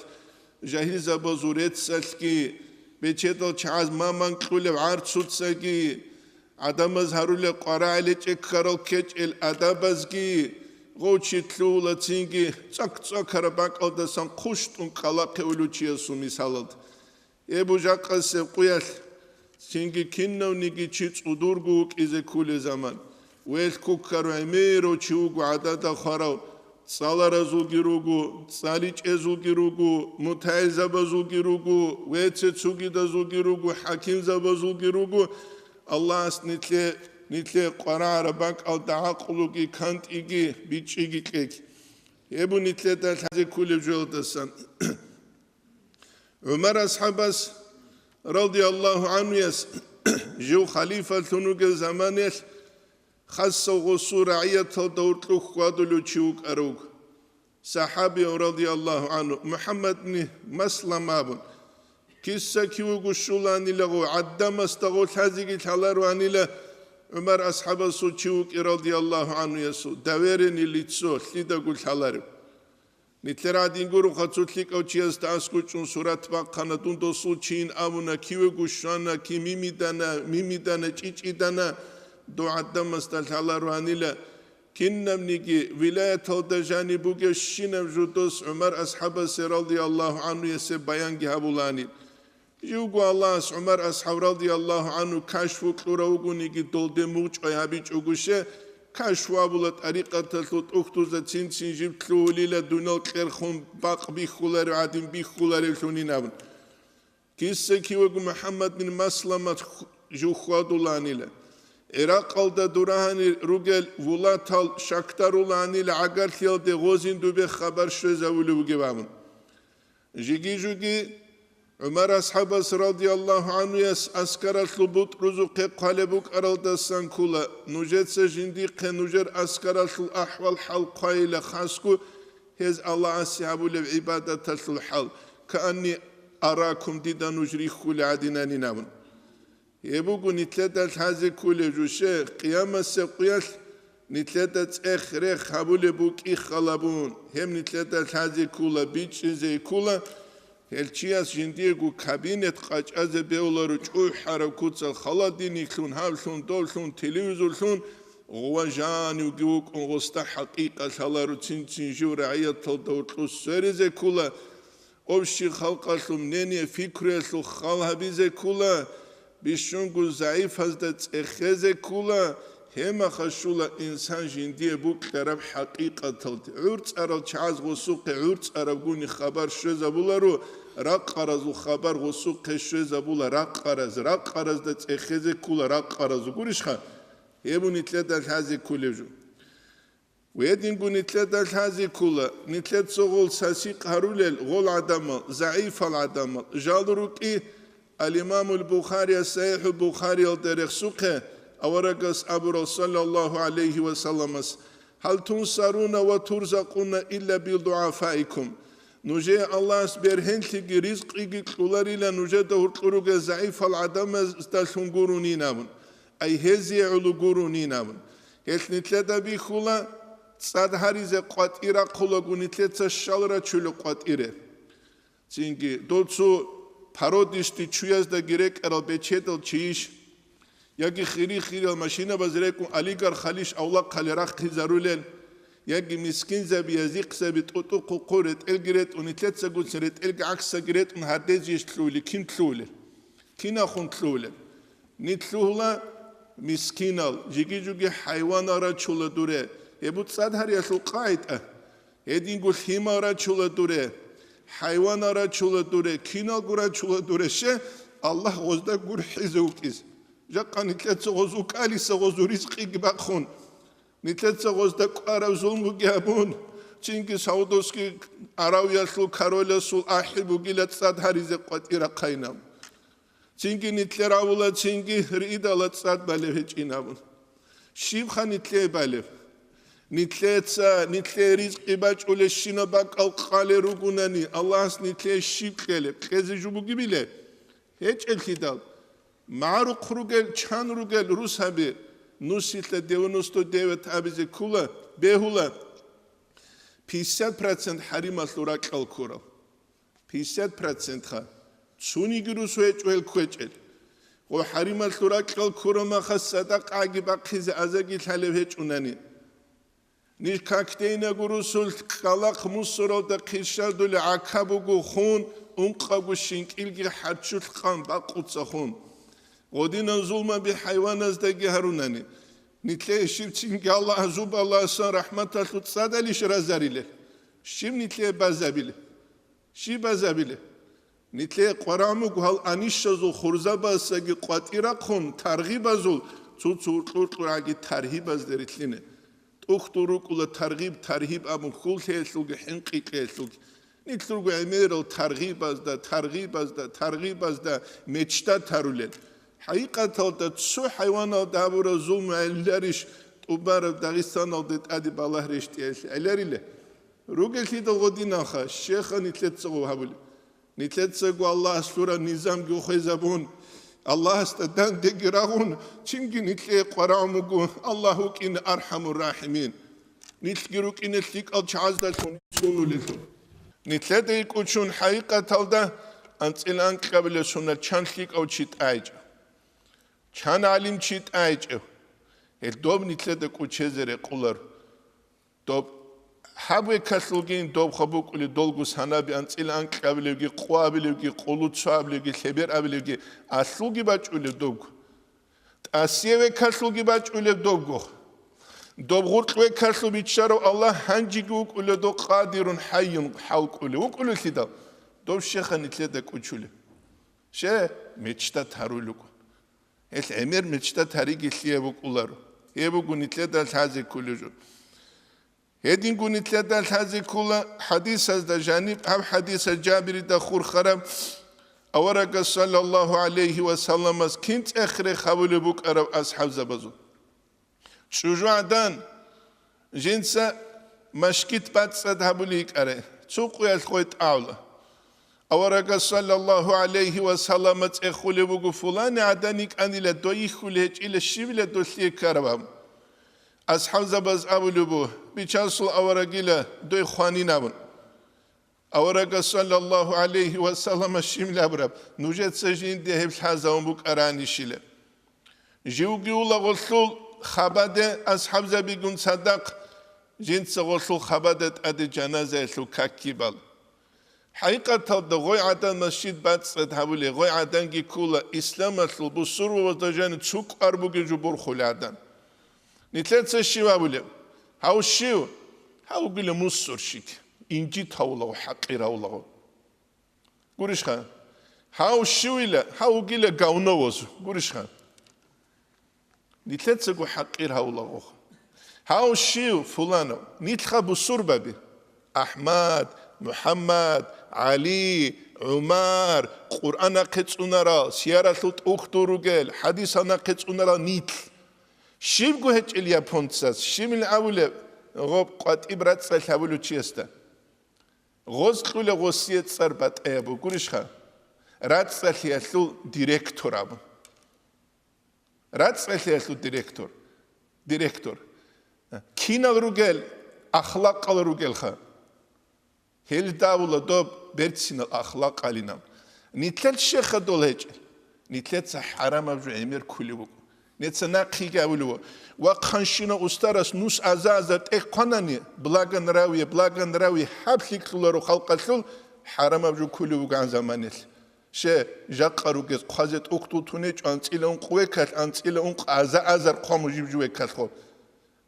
جاهزة بزوريت سلكي بيچيدل چاز مامان كولي وعارت سوتساكي عدمز هارولي قراليچ اكارل كيچ الادابزگي غوچي تلولا تينگي چاك چاك هرباك الدسان قوشتون قلاقي ولوچي سومي سالد ابو جاقا سيقويل تينگي كنو نيگي چيچ ودورگوك إزي كولي زمان ويل كوكارو اميرو چيوگو عدادا خاراو سالارا زوگيروگو ساليچ ازوگيروگو متعزب زوگيروگو ويتسي تسوگي دا زوگيروگو حكيم زب زوگيروگو Allah's nitle qarara bak al daaqulugi kant igi bichigi kek. Ebu nitle dal haze kule joldasan. Ömer ashabas radiyallahu anhu yas جو خليفة ثنوك زمانه خاصة غصور عيات دورتلوك قادلو تشوك أروك صحابي رضي الله عنه محمد بن مسلم أبن كيسا كيو قشولاني لغو عدام استغول حزيقي تحلرواني له عمر أصحاب سوچوك رضي الله عنه يسو داوريني لتسو لدا قل تحلرو نتلرا دينغورو خاتوتليك او چياز تاسكوچون سورات باقانا دوندو سوچين امونا كيو گوشانا كي ميميدانا چيچيدانا دو عدام استالحالروانيلا كنمنيكي ولاية الدجاني بوغي شينم جودوس عمر أصحاب رضي الله عنه يسي بيانجي هبولاني يوغو الله عمر أصحاب رضي الله عنه كاشفو كلوراوغو نيكي دولدي موچ ايهابيچ اوغوشه كاشوا بولت طريقة تلوت أختوزة تنسين جبت لوليلة دونال كيرخون باق بيخولار عادم بيخولار الحونين أبن كيسا كيوغ محمد بن مسلمة جو خوادولاني له عراق alda durahani rugel vulatal shaktarulani le agar thiel de gozin dube khabar shezavulu gebamın jigi Ömer ashabas radiyallahu anhu yas askarat lubut ruzu qalebuk araldasan kula nujetse jindi nujer askarat ahwal hal qayla khasku hez Allah ashabu le ibadatul hal kaanni arakum didan ujri khul adinani namun يبغوا نتلات هذا كل جوشة قيامة سقيال نتلات آخر خابول بوك إخلابون هم نتلات هذا كله بيتش زي كله هالشياس جنديرو كابينة قاج از بيولارو جو حركوت الخلادين يكلون هالشون دولشون تلفزيون غواجان يجوك أنغستا حقيقة هالارو تنتين جو رعية تلدور سرزة كله أوشي خلقة منين فكرة خالها بيزة كله بيشونغو زعيف هزدت اخزه كولا هما خشولا انسان جنديه بوك طرف حقيقه تلت عرت ارل چاز غسوق عرت ارغوني خبر شوزا بولارو راقرازو خبر غسوق شوزا بولا راقرز دت اخزه كولا راقرازو غوريشخا يبو نتلت هازي كولجو ويدينغو نتلت هازي كولا نتلت سوغول ساسيق هارولل غول عدم ضعيف العدم جالروكي الإمام البخاري الصحيح البخاري التاريخ سوقه أورقس أبو صلى الله عليه وسلم هل تنصرون وترزقون إلا بضعفائكم نجي الله برهنتك رزقك كلار إلى نجي دور قروق ضعيف العدم استلحنقروني نامن أي هزي علقروني نامن هل نتلتا بيخولا تصاد هاريزة قواتيرا قلقو نتلتا شالرا چولو قواتيرا تنجي دولتسو пародисти чуяз да гирек арал бечетел чиш яги хири машина базреку алигар халиш аула қалерах хизарулел яги мискин заби язик заби туту қуқурет элгирет унитлет сагуцерет элга акса гирет ун хардез ештлули кин тлуле кина хун тлуле нитлула мискинал жиги хайван ара чула дуре ебут садхар ясу қайта едингул химара чула дуре حيوان را چوله دوره کینا گورا چوله دوره شه الله غزده گور حزوکیز جاقا نتلت غزو کالی سغزو رزقی بخون نتلت غزده قارو زلمو گیابون چینگی سعودوس کی عراویاسلو کارولاسو احبو گیلت صد هریزه قطیره قینام چینگی نتلر اولا چینگی ریدالت صد بله هچ اینامون شیب خان نتلی بله نتلي رزق باج شينا باك القال روغوناني الله نتلي شيب كله كزي جوبو جبيله هيك الكدال معرو خروجل چان روجل روس هبي نوسيت ديونوستو ديوت ابيز كولا بهولا 50% حريم الوراق الكورا 50% خا سوني جروس ويل كويل و حريم الوراق الكورا ما خص صدق عجب قيز ازاجي حلو هيك اوناني نيكاكتينا غروسول خلاق مصرو دا قيشادو لعكابو خون انقابو شينك إلغي حرشو القام باقوتسا خون ودينا ظلما بحيواناز دا جهروناني نتلي شبتين الله عزوب الله سان رحمة الله تصادى ليش رازاري له شب نتلي بازابيله شي بازابيله نتلي قرامو قهال أنيشزو خرزباساقي قاتيراقهم ترغيبازو تورقراقي ترهيباز دريتلين تختروك ولا ترغيب أبو خول هيسلوغ حنقي كيسلوغ نتلوغ عميرو ترغيباز دا ميشتا تارولين حقيقة دا تسو حيوانا دابورا زوم علاريش تبارا داغستان دت أدي بالله ريشتياش علاريله روغل كيدا غودينا خا الشيخ نتلتسغو هابولي نتلتسغو الله سورة نظام جو خيزابون الله استدان دقراغون چنگي نتلي قراموغو الله كين أرحم الراحمين نتلقرو كين نتلق الچعازدا سونو لسو نتلدي كوچون حقيقة تلدا أنتلان قبل سنة چانلق أو چيت آيج چان علم چيت آيج الدوب نتلدا كوچزر قولر دوب حبوي كسلوگين دوب خبوك ولي دولغوس هنابي أنتلان قبلوگي قوابلوگي قولوتسوابلوگي خبر أبلوگي أسلوگي باچ ولي دوب أسيوه كسلوگي باچ ولي دوب دوب غرقوه كسلو بيتشارو الله هنجيگوك ولي دو قادر حي حوك ولي وك ولي سيدا دوب شيخا نتلدا كوچولي شه ميچتا تارولوك الامير ميچتا تاريگي سيبوك ولارو يبوكو نتلدا الحازي كوليجو هدين قو نتلدا الحازي كولا حديث دا جانب هم حديث جابر دا خور خرم أورق صلى الله عليه وسلم كنت أخري خولي بوك أرب أصحاب زبزو شجوع دان جنسا مشكت باتسد هبوليك أري تسوقوا يالخويت أولا أورق صلى الله عليه وسلم أخولي بوك فلان عدانيك أني لدوي خوليج إلى الشيب لدوثي كربام أصحاب زبز أولو بو بيشاسل أورقيلا دوي خواني نابن أورق صلى الله عليه وسلم الشيم لابرب نوجد سجين دي هبس حازاون بوك أراني شيلا جيوغي ولا غسول خبادة أصحاب زبيقون صدق جنس غسول خبادة أدي جنازة يسلو كاكيبال حقيقة تلد غوي عدن مسجد باتسد هبولي غوي عدن جي كولا إسلام أسلو بصور ووزدجان تسوك أربوكي جبور خولي عدن نتلت الشيوة بولي هاو الشيو هاو قيل مصر شيك إنجي تاولاو حقيراولاو قريش خان هاو الشيو إلا هاو قيل قاونووز قريش خان نتلت سقو حقير هاولاو هاو الشيو فلانو نتلخا بصور بابي أحمد محمد علي عمر قرآن قيتسونارا سيارة لوت أختو رجل حديثنا قيتسونارا نتل شيب قهج إليا بونتساس شيم الأولى غوب قد إبرات صالح أولو تشيستا غوز قولة غوصية صربات أيابو قولش خا رات صالح يسلو ديريكتور أبو رات صالح يسلو ديريكتور كينا الرجال أخلاق الرجال خا هل داولا دوب بيرتسين الأخلاق علينا نتلت شيخ دول هجل نتلت حرام أبجو عمير كل بوك نتسنا قيقا ولو وقانشينا أسترس نوس أزازت قناني بلاغن راوي حبلك خلورو خلق الثل حرام أبجو كل بوك عن زمانيل شي جاقارو جز قازت أكتو تونيج أنتيلون قويكات أنتيلون أزار قامو جيبجوه كالخو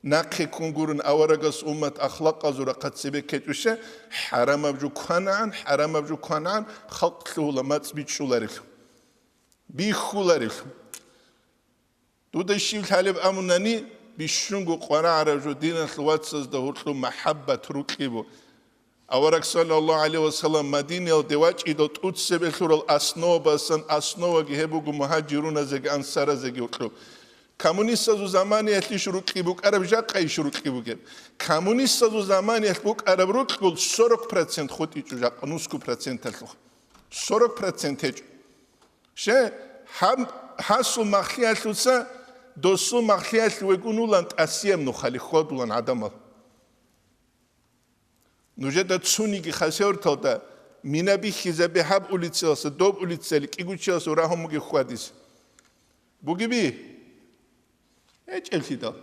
ناقي كونغورن أورغس أمة أخلاق أزورا قد سبكت وشي حرام أبجو كوانان خلق ثلو ما تسبيت شو لاريخ بيخو لاريخ دودا الشيء الحالب أموناني بيشونغو قوانا عرجو دينا الواتسز دهورتلو محبة روكيبو أورك صلى الله عليه وسلم مدينة الدواج إدو تقودسي بثور الأسنو بسن أسنو وغيبوغو مهاجرون زيغ أنصار زيغ وطلو كامونيستا زو زماني يتليش روكيبوك عرب جاقايش روكيبوك كامونيستا زو زماني يتلوك عرب روكيبوك 40% خود إيجو جاقا نوسكو % تلوخ 40% إيجو شي حاسو مخليا ثلثا دوسو مخليا ثلوغونولان أسيام نخالي خودولان عدمال نوجد تسونيكي خاسيور تلتا مينا بي خيزا بي حاب أوليتسيلس دوب أوليتسيلك إيقو تشيلس وراهم مغي خواديس بوغي بي هيج الفيدا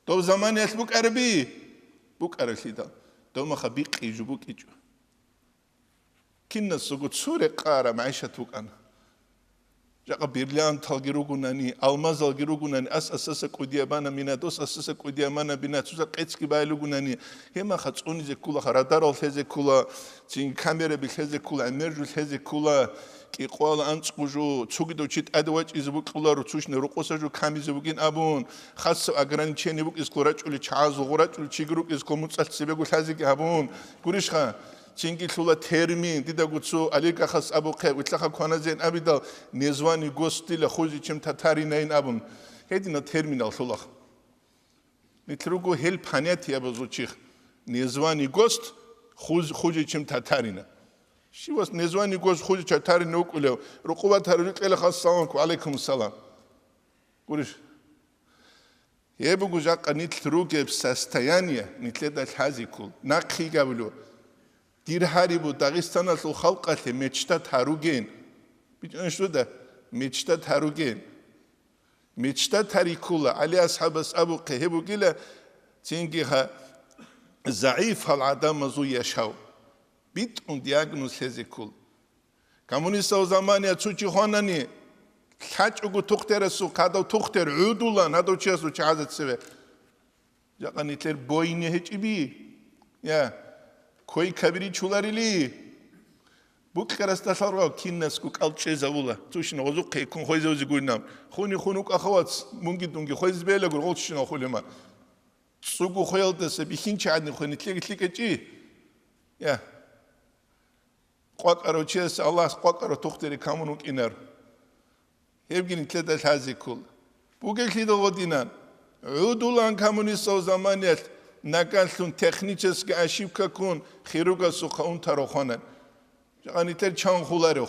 دوب زمان يسبوك عربي بوك عرفيدا دوب مخبيق إيجو بوك إيجو كنا سوغو تسوري قارة معيشة توك أنا جاء بيرلان تالجروجوناني ألماز الجروجوناني أساسا كوديابانا مينادوس أساسا كوديابانا بيناتوسا قيتسكي بايلوجوناني هما خاتوني زي كولا رادار الهزي كولا تين كاميرا بالهزي كولا إميرج الهزي كولا كي قوال أنسقوجو تسوقيدو تشيت أدواج إزبوك كولا رتوشني رقوساجو كامي زبوكين أبون خاص أجران تشيني بوك إسكوراج ولا تشاز وغراج ولا تشيجروك إسكوموتس أتسبيكو الهزي كابون كوريشخا تينكي تلولا تيرمين تيدا قدسو عليك أخص أبو قيب وتلقى كوانا زين أبدا نيزواني قوستي لخوزي چم تتاري نين أبن هيدينا تيرمينال تلولا نتلوغو هيل بانياتي أبو زوچيخ نيزواني قوست خوزي چم تتارينا شي نيزواني قوست خوزي تتاري نوك وليو رقوبة تاريك إلا خاص سلامك وعليكم السلام قولش يبقى جاقا نتلوغو بساستيانيا نتلدا الحازي كل ناقخي قابلو ديرهاري بو داغستان الخ خلقه ميچتا تاروگين بيجن شو ده ميچتا تاروگين ميچتا تاريكولا علي اصحاب ابو قهبو گيلا تينگيها ضعيف العدم زو يشاو بيت اون دياغنوز هزيكول كومونيست o zaman ya çuçi honani kaçugu tuxteresu kada tuxter udulan hado çesu çazet seve yakanitler boyni hiç ibi ya كوي كبيري چولاريلي بوك كرستاشارو كينسكو كالچيزاولا توشنا وزوق كون خويزوزي غوينام خوني خونوك اخوات مونغي دونغي خويز بيلاغور غولشنا خوليما سوغو خويلدس بيخينچ ادني خوني تليكي يا قوقارو چيس الله قوقارو توختري كامونوك انر هيبگين تلدال هازيكول بوغي كيدو ودينان عودولان كامونيسو زمانيت ناقالون تكنيكسكي اشيبكا كون خيروغا سوخون تاروخونن جانيتر چان خولارو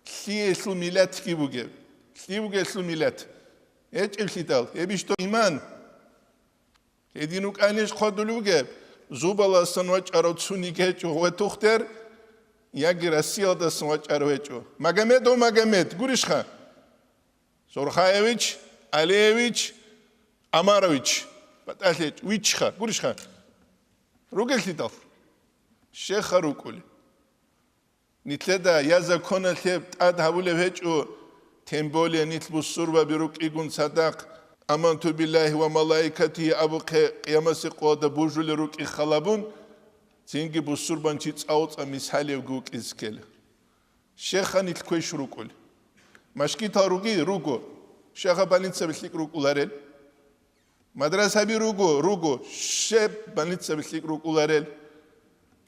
سيسو ميلات كي بوغي سيبوغي سو ميلات اچ الخيتال ابيشتو ايمان ادينوك انيش خودلوغي زوبالا سنواچ اروتسوني كيچو وتوختر ياغراسيو دا سنواچ اروچو ماگمد گوريشخا سورخايويچ عليويچ امارويچ بتأهلج ويتشخا قولشخا روجل تدف شيخ روكولي نتلدا يازا كونا ثيب تاد هاولي بهجو تنبولي نتلبو السربة بروك إيقون صدق أمنت بالله وملائكته أبو قيامة سيقوة بوجو لروك إخلابون تنجي بسربان تيتس أوت أمسحالي وقوك إزكيل شيخا نتلكويش روكولي مشكي تاروغي روكو شيخا بالين سبسليك روكولاريل مدرسة روغو شب بنيت سبسليك روك أولاريل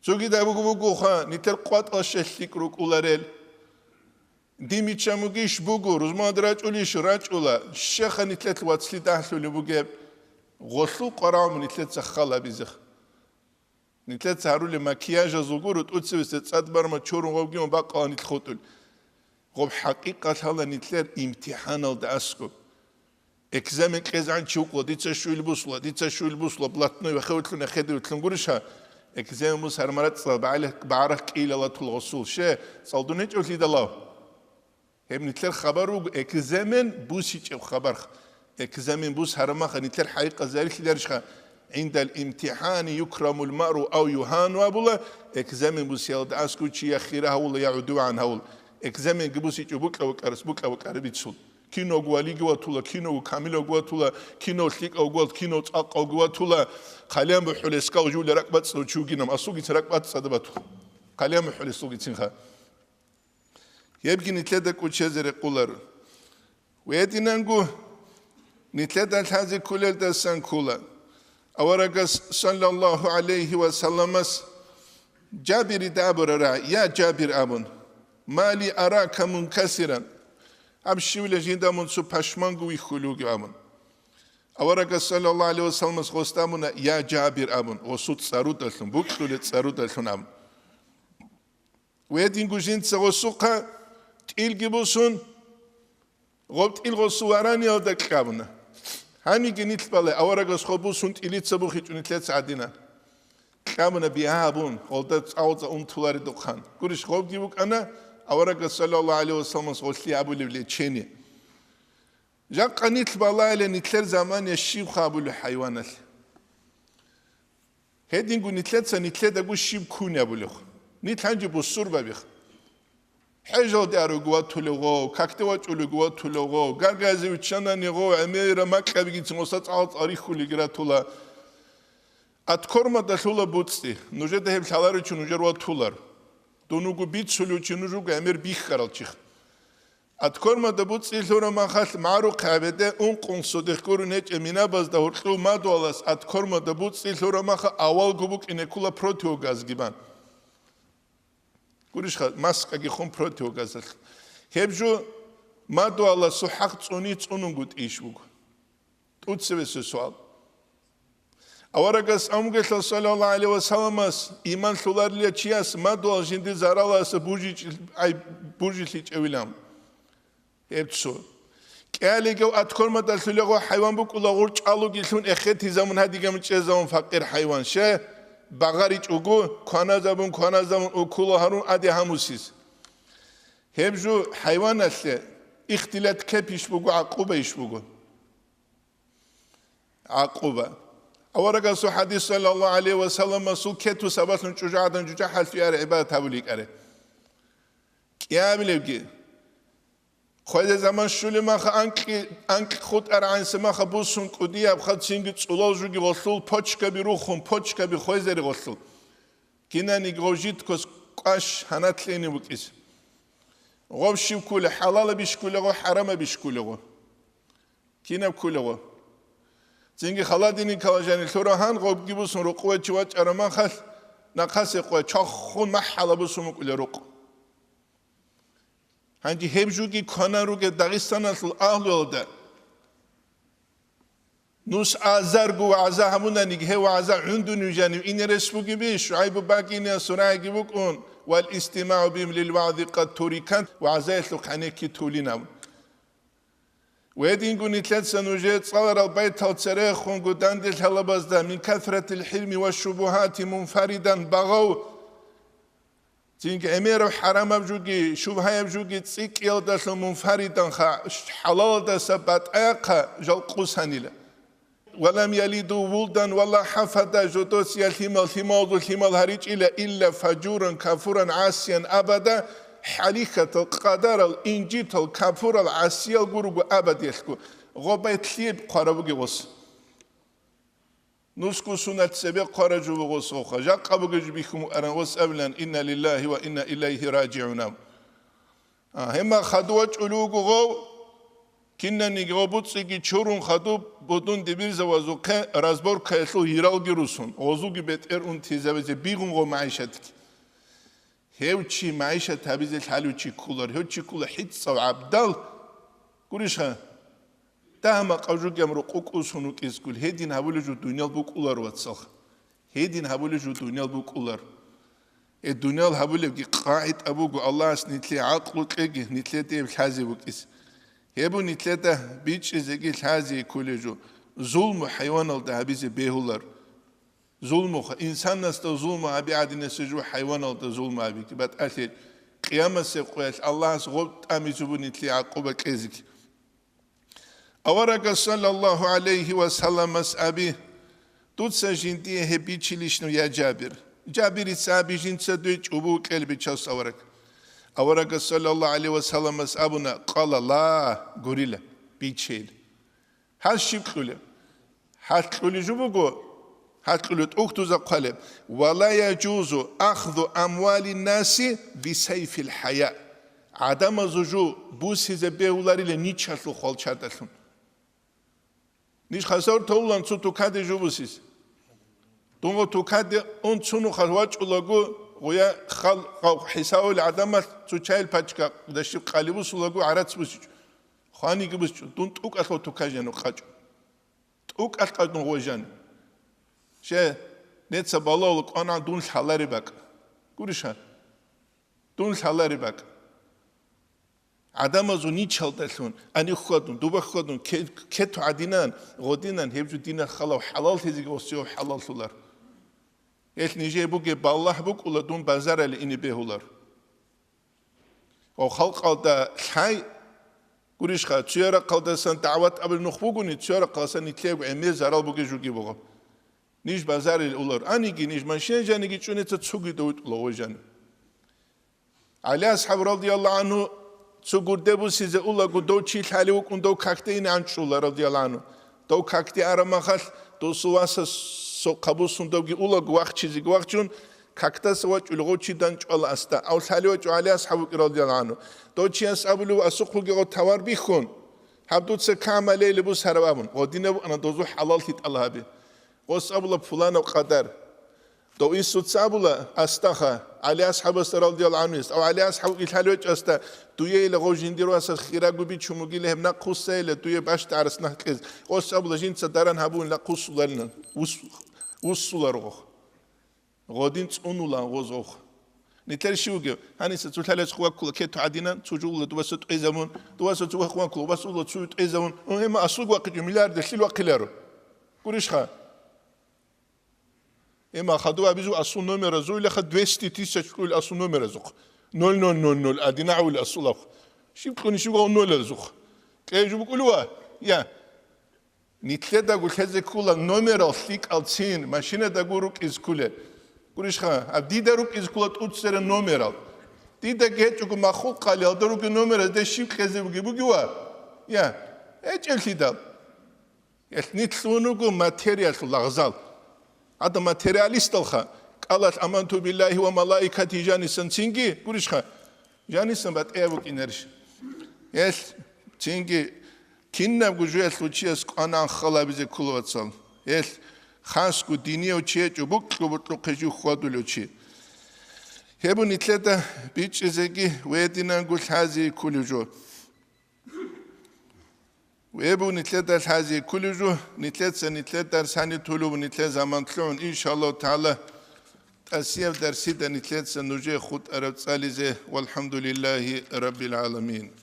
زوجي دابوغو خا نتر قوات أشليك روك أولاريل ديمي تشاموغيش بوغو روزما دراج أوليش راج أولا الشيخ نتلت واتسلي تحسو لبوغيب غسلو قرام نتلت سخالا بيزخ نتلت سهرو لمكياج زوغورو تقول ستساد برما تشورو غوغيون باقا نتلخوتول غوب حقيقة هلا نتلت امتحان الدأسكو экзамен قزعن чукло дица шуйлбусла блатной вахавтлуна хедутлун гурша экзамен мус хармарат баарах килала тулгосул ше салдунеч олидала хемнитлер хабару экзамен бусич хабар экзамен бус хармах нитлер حقيقة زارخلرشخ عند الامتحان يكرم المرء او يهان وابلا экзамен бус يلد اسكو چي اخيره ولا يعدو عن هول экзамен гбусич бука وقربيتسول كينو غوالي غواتولا كينو كاميلو غواتولا كينو ليك او غوات كينو تاق او غواتولا خاليام بحولسكا وجول ركبات سو چوغينم اسوغي ركبات صدباتو خاليام بحولسوغي تشنخا يبقي نتلدك وتشزر قولر ويدينانغو نتلدال هذه كل الدسان كولا اورغس صلى الله عليه وسلم جابر دابر يا جابر ابن مالي اراك منكسرا أبشيوله جندا من سو پشمانگو يخلوگي أمن. أورك صلى الله عليه وسلم غستامنا يا جابر أمن وصوت سرود دلهم بوكلت سرود دلهم أمن. ويدينگو جند سغسوقا تيلگي بوسون غبت إلغسواراني أودك أمن. همي جنيت بالله أورك سخبوسون تيلت سبوخي جنيت سعدنا. أمن بيهابون غلطت أوضا أنتولاري دخان. كورش غبتي بوك أنا أورك صلى الله عليه وسلم غسلي أبو لبليتشيني. جاك نيت بالله لنيتلر زمان يشيب خابو الحيوانات. هيدينغو نيتلت سنيتلت أقول شيب كوني أبو لخ. نيت هنجي بوسور ببيخ. حجل دارو قوات تلوغو كاكتوات أولو قوات تلوغو غرغازي وچانا نيغو أميرا مكا بيجي تنغوصات عالت أريخو لغراتولا أتكورما داشولا بوتستي نوجه دهب شالارو چو نوجه روات تولار دونوغو بيت سولو چو نوجوغو أمير بيخ كارال چيخ أتكورما دبوتستي لورا ما خاص معارو قابده اون قنصو دخكورو نيچ امينا باز دا هرقلو ما دوالاس أتكورما دبوتستي لورا ما خا أول قبوك إنكولا پروتيو غاز گيبان قولش خاص ماسك اگه خون پروتيو غاز هبجو ما دوالا سو حق تصوني تصونونغوت إيش بوغ تودسوه سوال Аварагас амгешла саллаллаху алейхи ва салламас иман суларлия чиас мадуал жинди зараласа бужич эвилам эпсо кялего аткорма дасулего хайван бу кулагур чалу гилун эхети замун хадигам чезам фақир хайван ше багарич угу кана забун укула харун ади хамусис хебжу хайван асе ихтилат кепиш бугу ақуба иш бугу ақуба أورجا حديث صلى الله عليه وسلم سو كتو سبات نجوجا عدن جوجا حال في عبادة تبليك أره كيا بليبكي خود زمان شولي ما خ أنك خود أرعين سما خبوسون كوديا بخد سينج تصلال جوجي غسل بوشكا بروخون بوشكا بخوزري غسل كنا نيجوجيت كوس قاش هناتليني بكيس غوب شيب كله حلال بيشكوله حرام بيشكوله كنا بكوله زنگی خالدینی کلاجانی ثروهان قب گیبوسون رقوه چوات ارمان خال نقص قوه چخون محل بسوم کل رق هنجی هبجوگی کانان رو که داغستان اصل آهل ولده نوس آزار گو آزار همون نگه و آزار عندو نجانیم این رسوگی بیش عیب باقی سرای گیبکن والاستماع بهم للوعظ قد تركت وعزائل لقانه کی تولینم ويدين قوني 3 سنوجات صار البيت الصريخون قدان دي الهلبازدا من كثرة الحلم والشبهات منفردا بغوا تينك امير وحرام بجوجي شبهه بجوجي تسيك يلدس منفردا حلال دا سبات ايقا جل قوسانيلا ولم يلدوا ولدا ولا حفدا جدوس الثمال هريج إلا فجورا كفورا عاسيا أبدا حليكة القدر الإنجيت الكفور العاسية الغروب أبدا يلكو غبايت ليب قربوغي غص نسكو سنة سبيق قرجو غص غخا جاق أبوغي بكم أرنغص أبلا إنا لله وإنا إليه راجعون هما خدوات علوغو غو كنا نيغوبوت سيكي چورون خدو بدون دبير زوازو رازبور كيسلو هيرال جروسون غوزوغي بيت اون تيزاوزي بيغون غو معيشتك هيوچي معيشة تابيز الحالوچي كولر هيوچي كولر حيت صو عبدال قوليشها تاهما قوجو جمرو قوقوسونو كيسكول هيدين هابولجو دنيال بو كولر واتسخ هيدين هابولجو دنيال بو كولر الدنيال هابولجي قاعد أبوغو الله سنتلي عقلو كيجي نتلي تيب الحازي بوكيس هبو نتلته بيج إزاجيل هذه كلجو ظلم حيوان الذهبيز بيهولر ظلم إنسان نست ظلم أبي عاد نسجو حيوان الذ ظلم أبي كبت أثير قيامة سقويش الله سقوط أمي زبون نتلي عقوبة كذك أورك صلى الله عليه وسلم أبي توت سجنتي هبيتش ليشنو يا جابر السابي جنت سدويج أبو كلبي تشاس أورك أورك صلى الله عليه وسلم أبونا قال لا غوريلا بيتشيل هالشيء كله جبوجو هالكله أختوزا قلب ولا يجوز أخذ أموال الناس بسيف الحياة عدم زوجو بوسي زبيولاري لنيتشاتلو خالشاتلون نيش خسار تولان سو توكاد جوبوسيس دونغو توكاد أون سونو خلواج أولاغو ويا خال حساب العدمات تشايل باتشكا دشيب قالبوس ولغو عراتس بوسيج خاني جبوس دون توك أخو توكاجانو خاج توك أخو نوجان شيء نتسا بالله أنا دون حلاري باك قولشان دون حلاري باك عدم زوني تشالتلون أني خدون دوبا خدون كتو عدينان غدينان هبجو دينا خلاو حلال تيزيج وسيو حلال سولار يل نيجي بوجي بالله بوك ولا دون بازار اللي إني بيهولر أو خلق هذا حي قريش خا تيارا قلدا سن دعوات قبل نخبوجوني تيارا قاسن يتلاقوا عميز زرال بوجي جوجي بوجا نيج بازار الأولر أني جي نيج ماشين جاني جي شو نتسوقي دوت لوجان Ali ashab radiyallahu anhu tsugurdebu size ulagu do chilhali ukun do kakte in anchula radiyallahu anhu. Do kakte aramachal do suwasa so kabusun do gi ulagu waqchizi waqchun kakta sawach ulgochi dan chola asta. Awlhali wach ali ashab radiyallahu anhu. Do chias abulu asukhu gi tawar bikhun. Habdut se kamale libus harabun. Godine ana dozu halal hit alhabi. Os abula fulana qadar. Do isut sabula astaha ali ashab radiyallahu anhu. Aw ali ashab ilhali wach asta. Tuye ile gojindiru asa khiragu bi chumugile hemna qusele tuye bash tarsna qiz. Os abula jinsa daran habun la qusularna. Ussular غادين تقولوا غوزوخ نتر شوقي هني ستولى تخوك كل كيت عدينا تجول دوست إزمون دوست تخوك كل بس ولا تسوت إزمون وهم أسوق وقت مليار دخل وقلارو كورش خا إما خدوا بيزو أصل نمرة زول خد 200 كل أصل نمرة زوق 000 أدينا عول أصل شو بكون شو نول زوق كيجو بقولوا يا نتلدا قول هذا كل نمرة فيك ألتين ماشينة دعوروك إز كله Kurishcha, abdidaruk is kulat utsere numeral. Dida getchuk machul kali aldaruk numeral de ship khezebugi bugiwa. Ya, echel Es nit sunugu material lagzal. Ada materialist alkha. Qalat amantu billahi wa malaikati janisan singi kurishcha. Janisan bat evuk inerish. Yes, singi kinnab gujuel luchias anan khala bize kulwatsal. Yes. خاصكو دينيو تشيجو بوكو بوتلو خجو خودولوشي هبو نتلتا بيتش زيجي ويدينا نقول هذه كل جو ويبو نتلتا هذه كل جو نتلتا ساني تولو نتلتا زمان تلون إن شاء الله تعالى أسيف درسيدا نتلتا نجي خود أرب والحمد لله رب العالمين